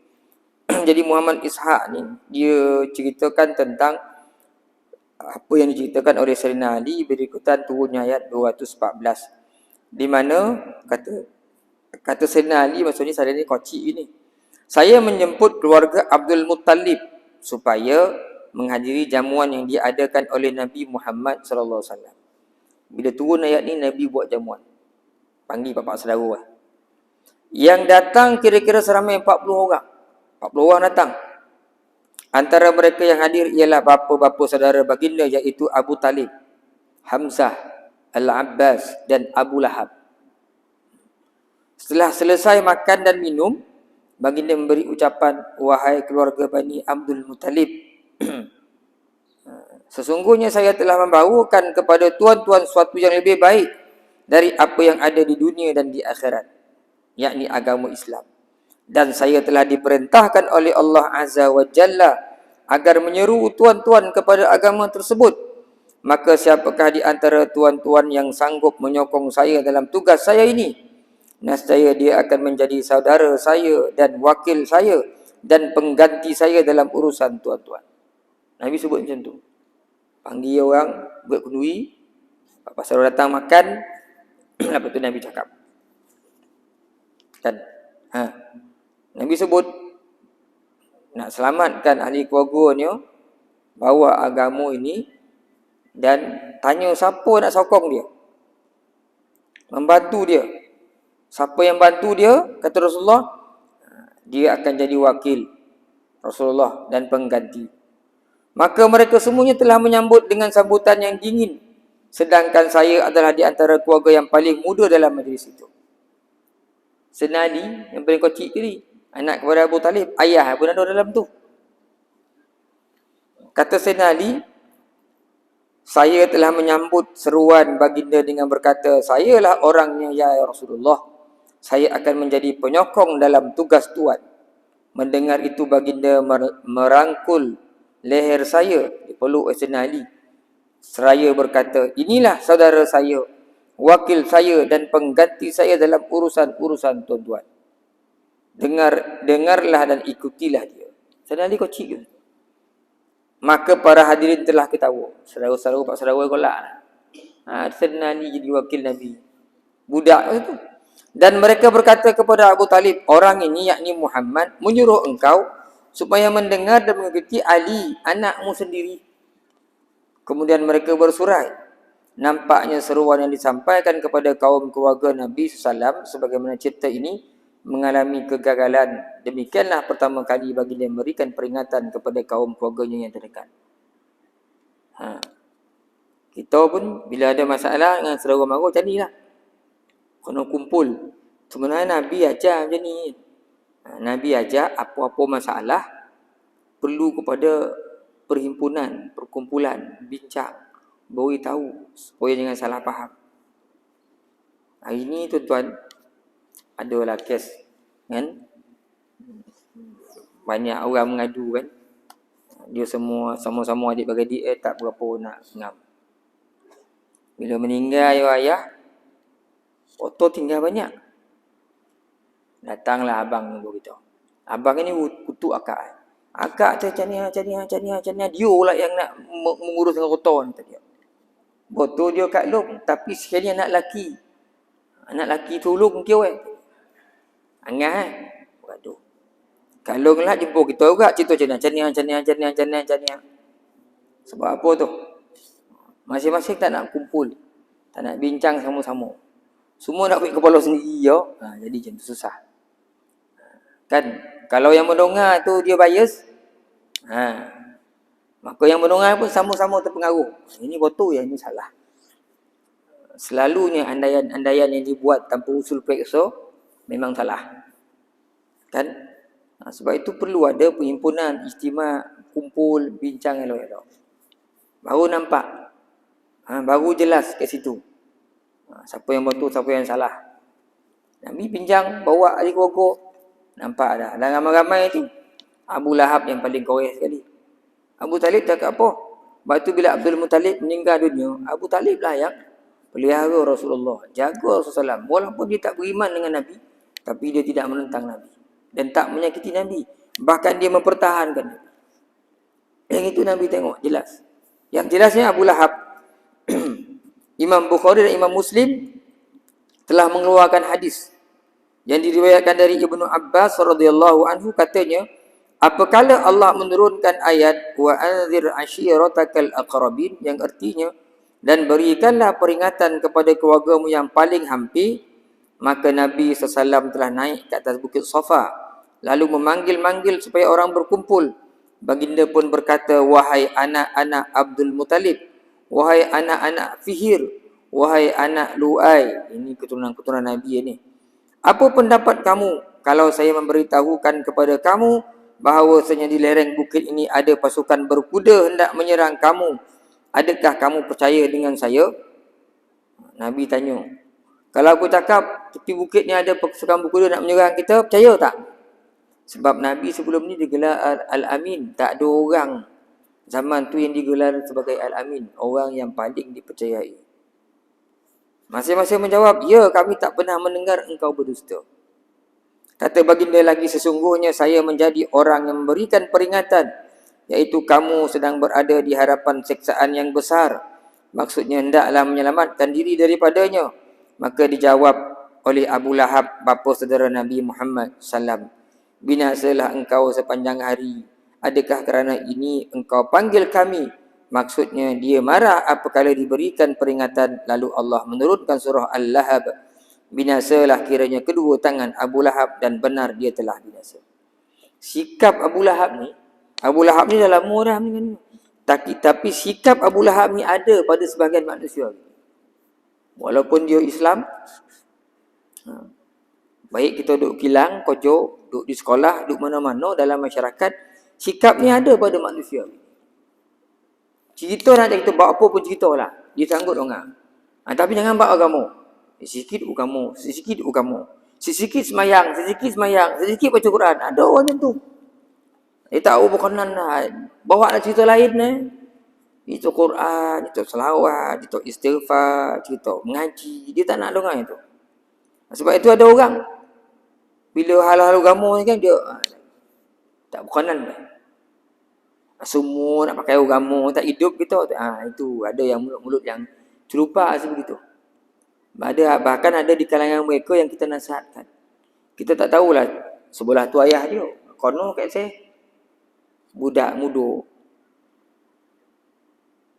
Jadi Muhammad Ishaq ni dia ceritakan tentang apa yang diceritakan oleh Sayyidina Ali berikutan turunnya ayat 214. Di mana kata Sayyidina Ali, maksudnya saya ni kocik ini. Saya menjemput keluarga Abdul Muttalib supaya menghadiri jamuan yang diadakan oleh Nabi Muhammad sallallahu alaihi wasallam. Bila turun ayat ni, Nabi buat jamuan. Panggil bapak saudara. Yang datang kira-kira seramai 40 orang. 40 orang datang. Antara mereka yang hadir ialah bapa-bapa saudara baginda, iaitu Abu Talib, Hamzah, Al-Abbas dan Abu Lahab. Setelah selesai makan dan minum, baginda memberi ucapan, wahai keluarga Bani Abdul Muttalib, sesungguhnya saya telah membawakan kepada tuan-tuan suatu yang lebih baik dari apa yang ada di dunia dan di akhirat, yakni agama Islam. Dan saya telah diperintahkan oleh Allah Azza wa Jalla agar menyeru tuan-tuan kepada agama tersebut. Maka siapakah di antara tuan-tuan yang sanggup menyokong saya dalam tugas saya ini? Nescaya dia akan menjadi saudara saya dan wakil saya dan pengganti saya dalam urusan tuan-tuan. Nabi sebut macam tu. Panggil orang, buat kenduri, pasal orang datang makan, lepas tu Nabi cakap. Kan? Nabi sebut, nak selamatkan ahli keluarga ni, bawa agama ini, dan tanya siapa nak sokong dia, membantu dia. Siapa yang bantu dia, kata Rasulullah, dia akan jadi wakil Rasulullah dan pengganti. Maka mereka semuanya telah menyambut dengan sambutan yang dingin, sedangkan saya adalah di antara keluarga yang paling muda dalam majlis itu. Senali yang paling kecil tadi, anak kepada Abu Talib, ayah pun ada dalam tu. Kata Senali, saya telah menyambut seruan baginda dengan berkata, sayalah orangnya ya Rasulullah. Saya akan menjadi penyokong dalam tugas tuan. Mendengar itu baginda merangkul leher saya, dipeluk Sayyidina Ali. Seraya berkata, inilah saudara saya, wakil saya dan pengganti saya dalam urusan-urusan tuan-tuan. Dengarlah dan ikutilah dia. Sayyidina Ali kocik ke? Maka para hadirin telah ketawa. Saudara-saudara, pak saudara kolak. Sayyidina Ali jadi wakil Nabi. Budak itu. Dan mereka berkata kepada Abu Talib, orang ini yakni Muhammad menyuruh engkau supaya mendengar dan mengikuti Ali, anakmu sendiri. Kemudian mereka bersurai. Nampaknya seruan yang disampaikan kepada kaum keluarga Nabi SAW sebagaimana cerita ini mengalami kegagalan. Demikianlah pertama kali baginda memberikan peringatan kepada kaum keluarganya yang terdekat. Kita pun bila ada masalah dengan saudara mara macam ni lah. Kena kumpul. Sebenarnya Nabi ajar macam ni. Nabi ajar apa-apa masalah perlu kepada perhimpunan, perkumpulan, bincang, beritahu supaya jangan salah faham. Hari ni tuan-tuan adalah kes kan, banyak orang mengadu kan, dia semua sama-sama adik-beradik tak berapa nak ngam. Bila meninggal ayah, foto tinggal banyak. Datanglah abang nombor kita. Abang ni kutuk akak. Akak tu macam ni. Dia lah yang nak mengurus dengan foto ni tadi. Betul dia kat long, tapi sekali anak lelaki. Anak lelaki tolong kau Angai. Waduh. Kalau lah jumpa kita juga cerita macam ni. Sebab apa tu? Masing-masing tak nak kumpul. Tak nak bincang sama-sama. Semua nak pergi kepala sendiri ya. Jadi macam tu susah. Kan? Kalau yang mendengar tu dia bias. Maka yang mendengar pun sama-sama terpengaruh. Ini betul, yang ini salah. Selalunya andaian-andaian yang dibuat tanpa usul periksa memang salah. Kan? Sebab itu perlu ada perhimpunan, istimewa, kumpul, bincang elok-elok. Baru nampak. Baru jelas kat situ. Siapa yang betul, siapa yang salah. Nabi bincang, bawa ahli keluarga. Nampak dah. Dan ramai-ramai tu, Abu Lahab yang paling korek sekali. Abu Talib cakap apa? Lepas tu bila Abdul Muttalib meninggal dunia, Abu Talib lah yang pelihara Rasulullah. Jaga Rasulullah. Walaupun dia tak beriman dengan Nabi, tapi dia tidak menentang Nabi. Dan tak menyakiti Nabi. Bahkan dia mempertahankan Nabi. Yang itu Nabi tengok, jelas. Yang jelasnya Abu Lahab. Imam Bukhari dan Imam Muslim telah mengeluarkan hadis yang diriwayatkan dari Ibnu Abbas radhiyallahu anhu, katanya, apakala Allah menurunkan ayat wa anzir ashiratakal aqrabin, yang artinya dan berikanlah peringatan kepada keluargamu yang paling hampir, maka Nabi SAW telah naik ke atas bukit Safa lalu memanggil-manggil supaya orang berkumpul. Baginda pun berkata, wahai anak-anak Abdul Muttalib, wahai anak-anak Fihir, wahai anak Lu'ai. Ini keturunan-keturunan Nabi ini. Apa pendapat kamu kalau saya memberitahukan kepada kamu bahawasanya di lereng bukit ini ada pasukan berkuda hendak menyerang kamu? Adakah kamu percaya dengan saya? Nabi tanya. Kalau aku cakap tepi bukit ni ada pasukan berkuda nak menyerang kita, percaya tak? Sebab Nabi sebelum ni digelar Al-Amin. Tak ada orang zaman tu yang digelar sebagai Al-Amin. Orang yang paling dipercayai. Masing-masing menjawab, ya, kami tak pernah mendengar engkau berdusta. Kata baginda lagi, sesungguhnya saya menjadi orang yang memberikan peringatan, iaitu kamu sedang berada di hadapan siksaan yang besar. Maksudnya hendaklah menyelamatkan diri daripadanya. Maka dijawab oleh Abu Lahab, bapa saudara Nabi Muhammad SAW, binasalah engkau sepanjang hari. Adakah kerana ini engkau panggil kami? Maksudnya dia marah apabila diberikan peringatan. Lalu Allah menurunkan surah Al-Lahab. Binasalah kiranya kedua tangan Abu Lahab dan benar dia telah binasa. Sikap Abu Lahab ni dah lama dah meninggal. Tapi sikap Abu Lahab ni ada pada sebahagian manusia. Walaupun dia Islam, baik kita duduk kilang, kojok, duduk di sekolah, duduk mana-mana dalam masyarakat, sikap ni ada pada manusia. Cerita nak kita bawa apa pun cerita lah. Dia sanggup orang. Tapi jangan bawa agama. Sikit agama, sikit agama. Sikit semayang, sikit baca Quran. Ada orang macam tu. Dia tahu berkenan lah. Bawa lah cerita lain cerita Quran, cerita selawat, cerita istighfar, cerita mengaji. Dia tak nak dengar itu. Sebab itu ada orang, bila hal-hal agama ni kan dia tak berkenan lah. Semua nak pakai agama, tak hidup kita. Itu ada yang mulut-mulut yang celupa sebegitu. Bahkan ada di kalangan mereka yang kita nasihatkan. Kita tak tahulah sebelah tu ayah dia. Kono kat saya budak muda.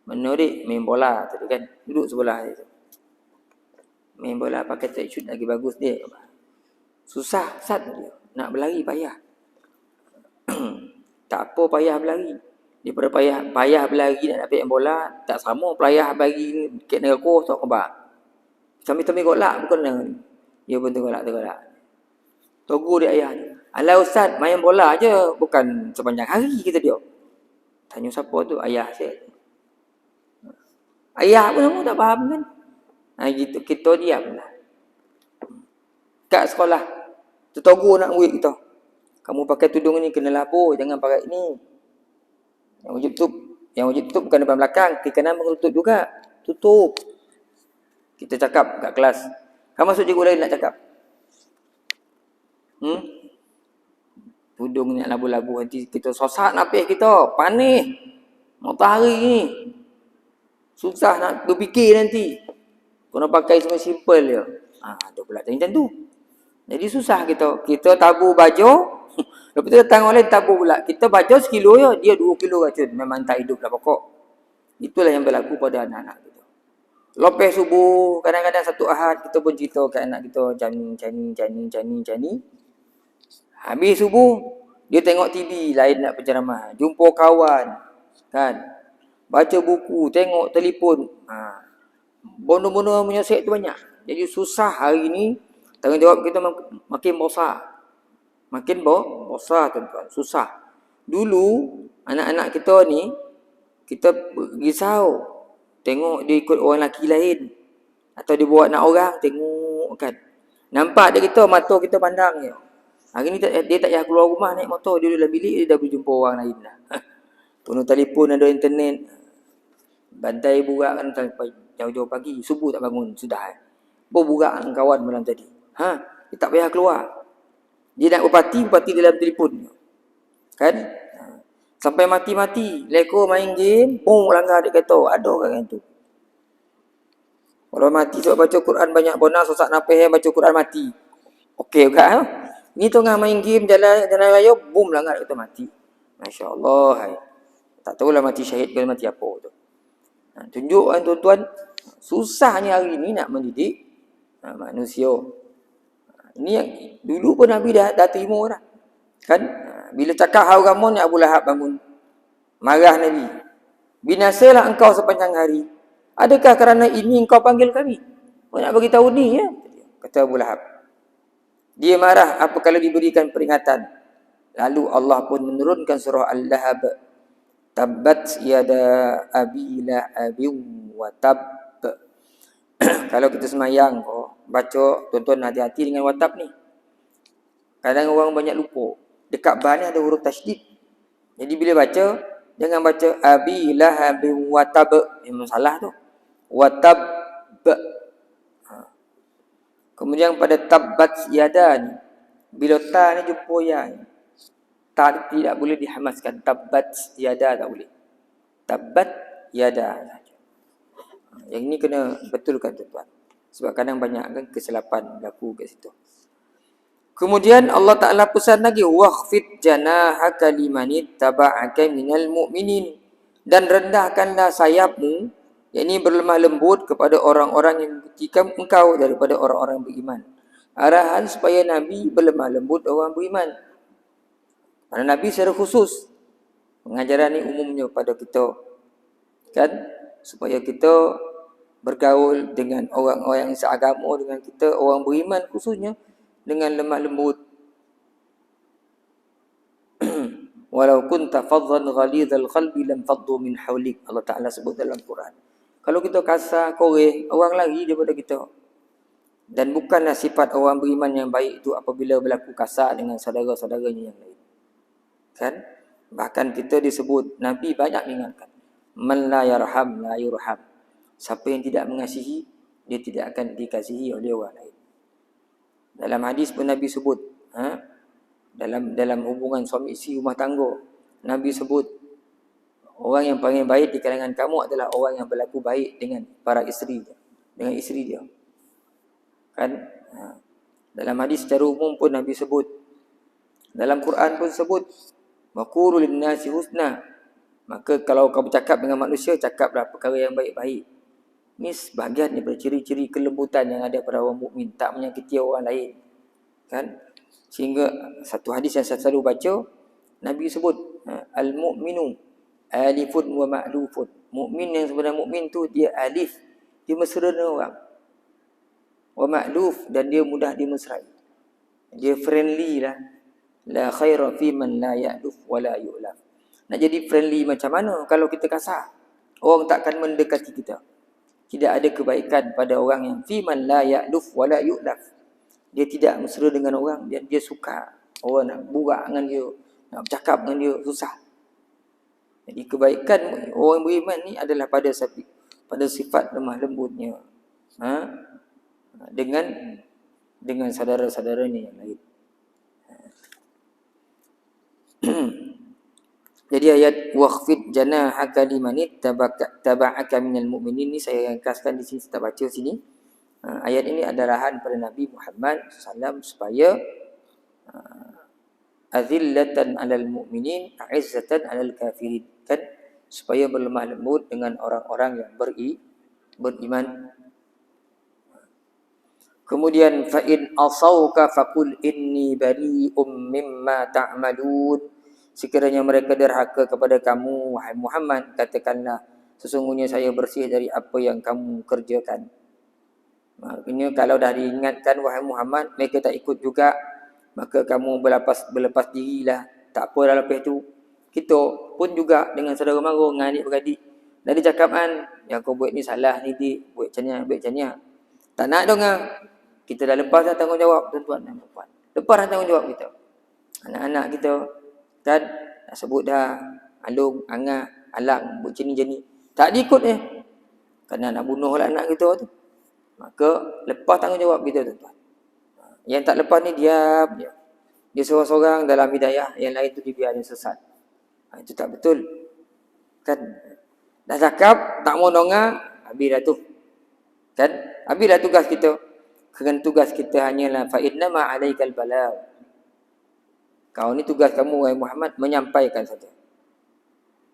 Mana dik? Main bola tadi kan. Duduk sebelah dia. Main bola pakai track shoot lagi bagus dia. Susah sat dia. Nak berlari payah. Tak apa payah berlari. Daripada payah berlari nak dapat bola, tak sama payah bagi ket neraka tak kebak. Sambil-sambil golak bukan yang dia pun tergolak. Togu dia ayah dia. Alah ustaz, main bola je, bukan sepanjang hari kita dia. Tanya siapa tu? Ayah saya. Ayah pun kamu tak faham kan? Gitu, kita diam lah. Kat sekolah, tertogur nak murid kita. Kamu pakai tudung ni kena lapor, jangan pakai ni. Yang wajib tutup bukan depan belakang, kiri kanan pun tutup juga. Tutup. Kita cakap kat kelas. Kamu masuk cikgu lain nak cakap. Tudung ni nak labu-labu nanti kita sosak napis kita. Panih. Matahari ni. Susah nak berfikir nanti. Kena pakai semua simple je. Ada pula macam tu. Jadi susah kita. Kita tabur baju. Lepas tu datang orang lain tabur pula. Kita baju sekilo je. Dia 2 kilo racun. Memang tak hidup lah pokok. Itulah yang berlaku pada anak-anak kita. Lepas subuh. Kadang-kadang satu ahad. Kita pun cerita kat anak kita. Jani. Habis subuh. Dia tengok TV. Lain nak penceramah. Jumpa kawan. Kan. Baca buku. Tengok telefon. Bono-bono menyesek tu banyak. Jadi susah hari ni. Tanggungjawab kita makin besar. Makin besar tuan-tuan. Susah. Dulu, anak-anak kita ni, kita risau. Tengok dia ikut orang lelaki lain. Atau dia buat nak orang, tengok kan. Nampak dia kita, mata kita pandang je. Hari ni dia tak payah keluar rumah naik motor. Dia dalam bilik, dia dah boleh jumpa orang lain dah. Penuh telefon, ada internet. Bantai burak kan sampai jauh-jauh pagi. Subuh tak bangun, sudah. Berburak dengan kawan malam tadi. Dia tak payah keluar. Dia nak berparti dalam telefon. Kan? Sampai mati-mati. Leko main game, boom langgar dia kata. Ada orang tu. Kalau mati sebab baca Quran banyak bonus, sosak napih baca Quran mati. Okey juga. Ni tengah main game jalan raya, boom langgar dia kata mati. Masya-Allah. Tak tahulah mati syahid ke mati apa tu. Tunjuk kan tuan-tuan. Susahnya hari ni nak mendidik manusia. Ini yang dulu pun Nabi dah terima dah. Kan? Bila cakap hal agama ni Abu Lahab bangun. Marah Nabi. Binasalah engkau sepanjang hari. Adakah kerana ini engkau panggil kami? Kau nak bagi tahu ni ya? Kata Abu Lahab. Dia marah apabila diberikan peringatan. Lalu Allah pun menurunkan surah Al-Lahab. Tabbat yada abi lahabin wa tab. Kalau kita semayang baca, tuan-tuan hati-hati dengan watab ni. Kadang orang banyak lupa. Dekat ba ni ada huruf tasydid. Jadi bila baca, jangan baca abi lahabin wa tab. Memang salah tu. Wa tab. Kemudian pada tabbat yada ni, bila ta ni jumpa ya ni, ta tidak boleh dihamaskan. Tabbat yada tak boleh. Tabbat yada saja. Yang ini kena betulkan tuan-tuan. Sebab kadang banyak kan kesilapan berlaku kat situ. Kemudian Allah Ta'ala pesan lagi. Wakhfid janahaka limanit taba'aka minal mu'minin. Dan rendahkanlah sayapmu. Yang ini berlemah lembut kepada orang-orang yang mengikuti engkau daripada orang-orang beriman. Arahan supaya Nabi berlemah lembut orang beriman. Karena Nabi secara khusus. Pengajaran ini umumnya pada kita. Kan? Supaya kita bergaul dengan orang-orang yang seagama dengan kita, orang beriman khususnya, dengan lemah lembut. Walau kunta faddan ghalidhal qalbi lam faddu min hawlik. Allah Ta'ala sebut dalam Quran. Kalau kita kasar, koreh, orang lari daripada kita. Dan bukanlah sifat orang beriman yang baik itu apabila berlaku kasar dengan saudara-saudaranya yang lain. Kan? Bahkan kita disebut, Nabi banyak mengingatkan. Man la yarham la yurham. Siapa yang tidak mengasihi, dia tidak akan dikasihi oleh orang lain. Dalam hadis pun Nabi sebut, dalam hubungan suami isteri rumah tangga, Nabi sebut, orang yang paling baik di kalangan kamu adalah orang yang berlaku baik dengan para isteri dia, dengan isteri dia. Kan? Dalam hadis secara umum pun Nabi sebut. Dalam Quran pun sebut, Waqulu linnasi husna. Maka kalau kau bercakap dengan manusia, cakaplah perkara yang baik-baik. Ini sebahagian daripada ciri-ciri kelembutan yang ada pada orang mukmin, tak menyakiti orang lain. Kan? Sehingga satu hadis yang saya selalu baca, Nabi sebut, al-mu'minu Alifun wa ma'lufun. Mukmin yang sebenarnya mukmin tu dia alif, dia mesra dengan orang. Wa ma'luf, dan dia mudah dimesrai. Dia friendly lah. La khaira fi man la ya'luf wa la yu'laf. Nak jadi friendly macam mana kalau kita kasar? Orang takkan mendekati kita. Tidak ada kebaikan pada orang yang fi man la ya'luf wa la yu'laf. Dia tidak mesra dengan orang, dia suka orang nak burak dengan dia, nak bercakap dengan dia, susah. Jadi kebaikan orang beriman ni adalah pada sifat lemah lembutnya. Dengan saudara-saudaranya yang lain. Jadi ayat waqfid janahaka limanit taba'aka minal mu'minin ni saya ringkaskan di sini, kita baca sini. Ayat ini adalah arahan pada Nabi Muhammad SAW supaya azillatan 'alal mu'minin, 'izzatan 'alal kafirin, kan, supaya berlemah lembut dengan orang-orang yang beriman. Kemudian fa in asauka faqul inni bari'um mimma ta'malun. Sekiranya mereka derhaka kepada kamu, wahai Muhammad, katakanlah sesungguhnya saya bersih dari apa yang kamu kerjakan. Maknanya kalau dah diingatkan wahai Muhammad, mereka tak ikut juga, maka kamu berlepas dirilah. Tak apa dah lepas tu. Kita pun juga dengan saudara mara, dengan adik-beradik. Dah dia cakap kan, yang kau buat ni salah ni dik, buat macam ni. Tak nak dong ah. Kita dah lepas dah tanggungjawab, tuan-tuan dan puan. Lepas dah tanggungjawab kita. Anak-anak kita kan dah sebut dah alung, angah, alang, buat jenis-jenis. Tak diikut kerana nak bunuh lah anak kita tu. Maka lepas tanggungjawab kita, tuan-tuan. Yang tak lepas ni diam je. Dia seorang-seorang dalam hidayah, yang lain tu dibiarkan sesat. Itu tak betul. Kan? Dah cakap, tak mau dengar, habis dah tu. Kan? Habis dah tugas kita. Kerana tugas kita hanyalah fa'innama alaikal balagh. Kau ni tugas kamu, wahai Muhammad, menyampaikan saja.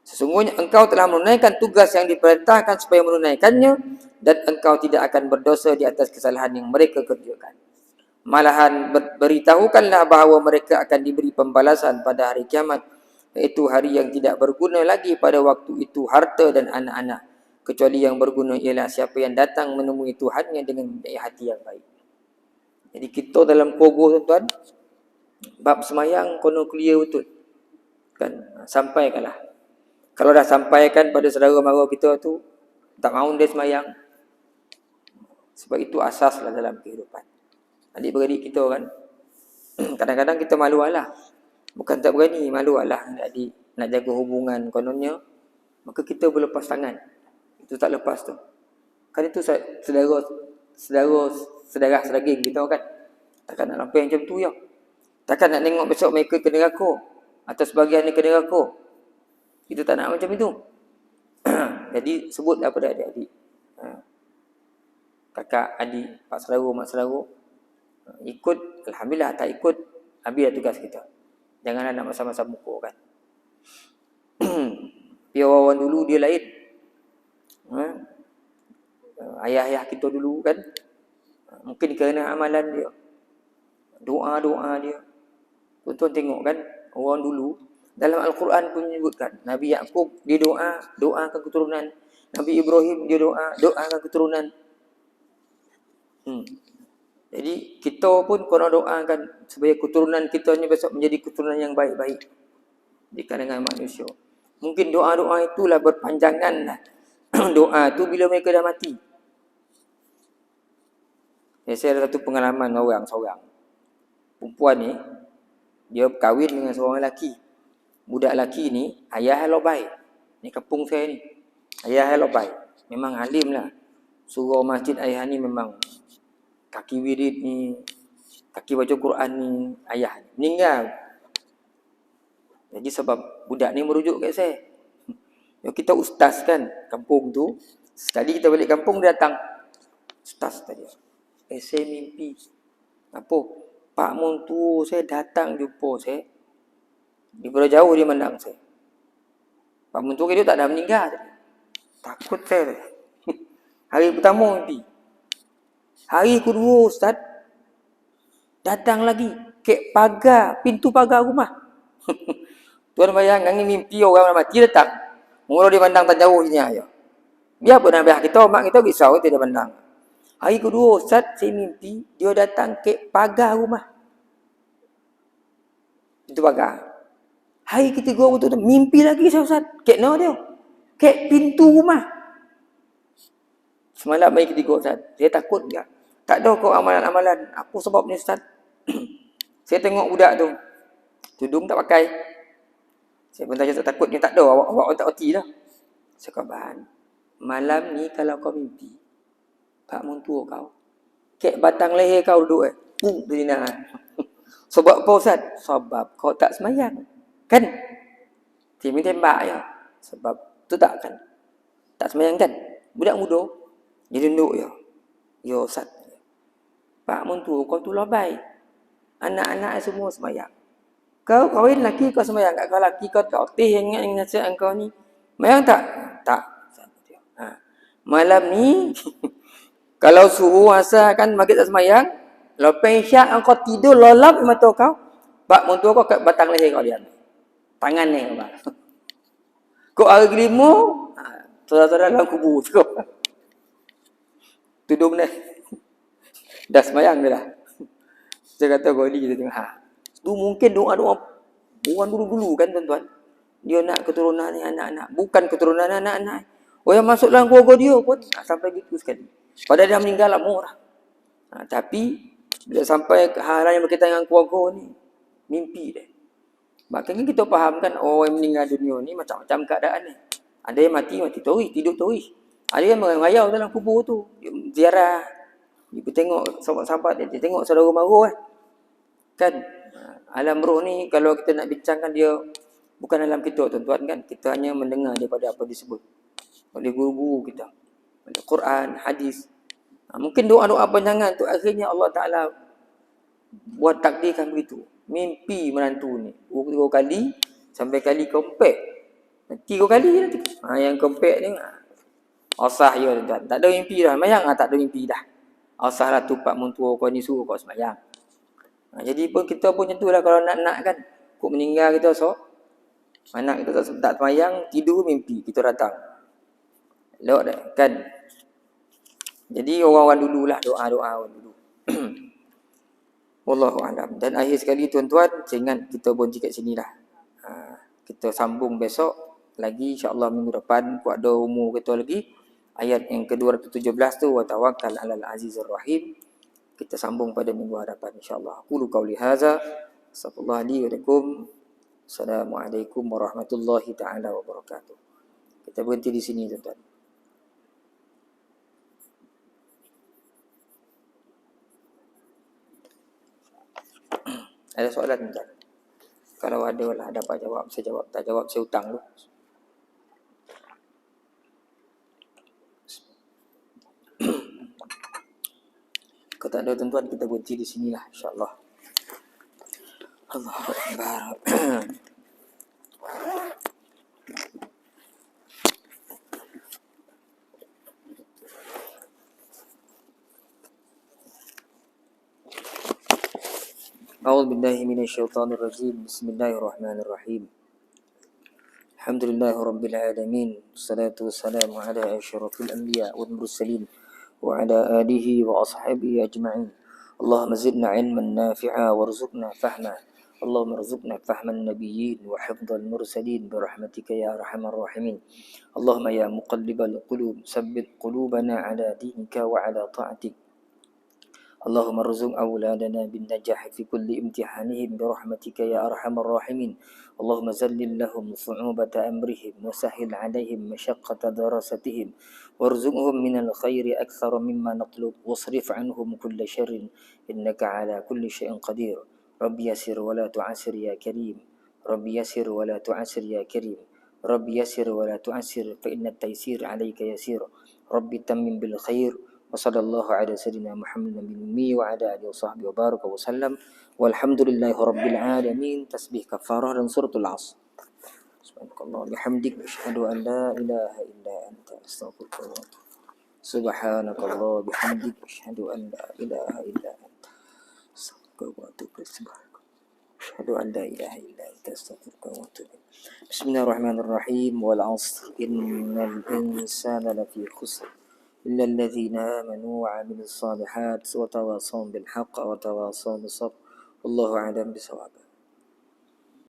Sesungguhnya engkau telah menunaikan tugas yang diperintahkan supaya menunaikannya, dan engkau tidak akan berdosa di atas kesalahan yang mereka kerjakan. Malahan beritahukanlah bahawa mereka akan diberi pembalasan pada hari kiamat, iaitu hari yang tidak berguna lagi pada waktu itu harta dan anak-anak, kecuali yang berguna ialah siapa yang datang menemui Tuhannya dengan hati yang baik. Jadi kita dalam kogoh, tuan-tuan, bab semayang kono clear betul. Kan, sampaikanlah. Kalau dah sampaikan pada saudara mara kita tu, tak mahu dia semayang. Sebab itu asaslah dalam kehidupan. Adik-beradik kita kan, kadang-kadang kita malu Allah. Bukan tak berani, malu Allah nak jaga hubungan kononnya, maka kita berlepas tangan. Itu tak lepas tu. Kan itu saudara-saudara kita kan. Takkan nak nampak macam tu ya. Takkan nak tengok besok mereka ke neraka, atau sebahagian ni ke neraka. Kita tak nak macam itu. Jadi sebutlah pada adik-adik, kakak, adik, pak saudara, mak saudara, ikut, alhamdulillah. Tak ikut, habislah tugas kita. Janganlah nak masa-masa muka kan. Biar orang dulu dia lain. Ayah-ayah kita dulu kan, mungkin kerana amalan dia, doa-doa dia. Tuan-tuan tengok kan, orang dulu dalam Al-Quran pun menyebutkan Nabi Yaqub dia doakan keturunan. Nabi Ibrahim dia doakan keturunan. Jadi kita pun kena doakan supaya keturunan kita ni besok menjadi keturunan yang baik-baik di kalangan manusia. Mungkin doa-doa itulah berpanjangan lah. Doa tu bila mereka dah mati. Saya ada satu pengalaman orang seorang. Perempuan ni, dia kahwin dengan seorang lelaki. Budak lelaki ni, ayah lobai. Ni kampung saya ni. Ayah lobai. Memang alim lah. Surau masjid ayah ni memang kaki wirid ni, kaki baca Quran ni, ayah ni. Meninggal. Jadi sebab budak ni merujuk kat saya. Kita ustaz kan, kampung tu. Sekali kita balik kampung, dia datang. Ustaz tadi. Saya mimpi. Apa? Pak Montu saya datang jumpa saya. Daripada jauh dia mandang saya. Pak Montu dia tak dah meninggal. Takut saya. Hari pertama mimpi. Hari kedua ustaz datang lagi. Kek pagar, pintu pagar rumah. Tuan bayangkan ni mimpi orang mati datang. Mula dia pandang tak jauh sini ayo. Biar pun Nabi kita, mak kita risau tidak pandang. Hari kedua Ustaz, saya mimpi dia datang ke pagar rumah. Itu pagar. Hari ketiga betul tu mimpi lagi saya Ustaz. Kek no dia. Kek pintu rumah. Semalam hari ketiga Ustaz. Saya takut dia. Tak ada kau amalan-amalan. Apa sebab ni Ustaz? Saya tengok budak tu. Tudung tak pakai. Saya pun tanya tak takut ni tak ada. Awak tak reti dah. Saya kata, malam ni kalau kau mimpi, Pak Muntua kau, kek batang leher kau duduk Pum, tu Zina. Sebab apa Ustaz? Sebab kau tak semayang. Kan? Dia tembak je. Sebab tu tak kan? Tak semayang kan? Budak muda, dia duduk je. Ya Ustaz. Pak Muntua kau tu labai. Anak-anak semua semayang. Kau kahwin laki kau semayang. Kau laki kau tak otih ingat dengan nasihat kau ni. Semayang tak? Tak. Ha. Malam ni, kalau suruh asal kan maghrib tak semayang, lepas isyak kau tidur lolap di mata kau, Pak Muntua kau kat batang leher kau dia. Tangan ni kau. Kau hari kelima, saudara-saudara dalam kubur tu. Tudung ni. Dah semayang dia dah. Saya kata kau ni kita tengok. Tu mungkin doa-doa orang dulu-dulu kan tuan-tuan. Dia nak keturunan ni anak-anak. Bukan keturunan anak-anak. Oh yang masuk dalam keluarga dia pun sampai gitu sekali. Padahal dia meninggal lama orang. Tapi bila sampai hal yang berkaitan dengan keluarga ni, mimpi dia. Makanya kita fahamkan orang yang meninggal dunia ni macam-macam keadaan ni. Ada yang mati terus, tidur terus. Ada yang merayau dalam kubur tu. Dia ziarah. Dia tengok sahabat-sahabat dia tengok saudara mara kan. Alam roh ni kalau kita nak bincangkan dia bukan alam kita tuan-tuan kan. Kita hanya mendengar daripada apa disebut oleh guru-guru kita. Oleh Quran, hadis. Mungkin doa-doa panjangan tu akhirnya Allah Ta'ala buat takdirkan begitu. Mimpi menantu ni. 2 kali sampai kali keempat. 3 kali je nanti. Yang keempat ni asah je tuan. Tak ada mimpi dah. Mayang tak ada mimpi dah. Asah lah tu Pak Muntua kau ni suruh kau semayang. Jadi pun kita pun macam tu lah kalau nak-nak kan. Kok meninggal kita so. Anak kita tak semayang, tidur mimpi. Kita datang. Elok dah kan. Jadi orang-orang dululah doa-doa orang dulu. Wallahu a'lam. Dan akhir sekali tuan-tuan, saya ingat kita berhenti kat sini dah. Kita sambung besok lagi insya-Allah minggu depan kuat ada umur kita lagi. Ayat yang ke-217 tu wa tawakkal 'alal azizir rahim. Kita sambung pada minggu hadapan insya-Allah. Qulu qauli hadza, astaghfirullah li wa lakum. Assalamualaikum warahmatullahi taala wabarakatuh. Kita berhenti di sini tuan-tuan. Ada soalan tuan? Kalau ada lah dapat jawab, saya jawab. Tak jawab saya hutang dulu. Kalau tak ada tuan-tuan kita berhenti di sinilah insya-Allah. Allahu akbar. A'udzu billahi minasyaitonir rajim. Bismillahirrahmanirrahim. Alhamdulillahirabbil alamin. Wassalatu wassalamu ala asyrafil anbiya wal mursalin wa ala alihi wa ashabihi ajma'in. Allahumma zidna 'ilman nafi'a warzuqna fahma. Allahumma arzuqna fahman nabiyyin wa hifdzal mursalin bi rahmatika ya arhamar rahimin. Allahumma ya muqallibal qulub, tsabbit qulubana 'ala dinika wa 'ala ta'atik. اللهم ارزق أولادنا بالنجاح في كل امتحانهم برحمتك يا أرحم الراحمين. اللهم ذلل لهم صعوبة أمرهم وسهل عليهم مشقة دراستهم وارزقهم من الخير أكثر مما نطلب واصرف عنهم كل شر إنك على كل شيء قدير. رب يسر ولا تعسر يا كريم. رب يسر ولا تعسر يا كريم. رب يسر ولا تعسر فإن التيسير عليك يسير. رب تمم بالخير. وصلى الله على سيدنا محمد النبي وعلى آله وصحبه وبارك وسلم والحمد لله رب العالمين. تسبيح كفارة dan suratul Asr. Subhanallah bihamdik asyhadu an la ilaha illa anta astaghfiruka wa atubu. Subhanakallah bihamdik asyhadu an la ilaha illa anta astaghfiruka wa atubu. أشهد أن لا إله إلا أنت أستغفرك وأتوب إليك. بسم الله الرحمن الرحيم والعصر إن الإنسان لفي خسر إلا الذين آمنوا وعملوا الصالحات وتواصوا بالحق وتواصوا بالصبر والله أعلم بصواب.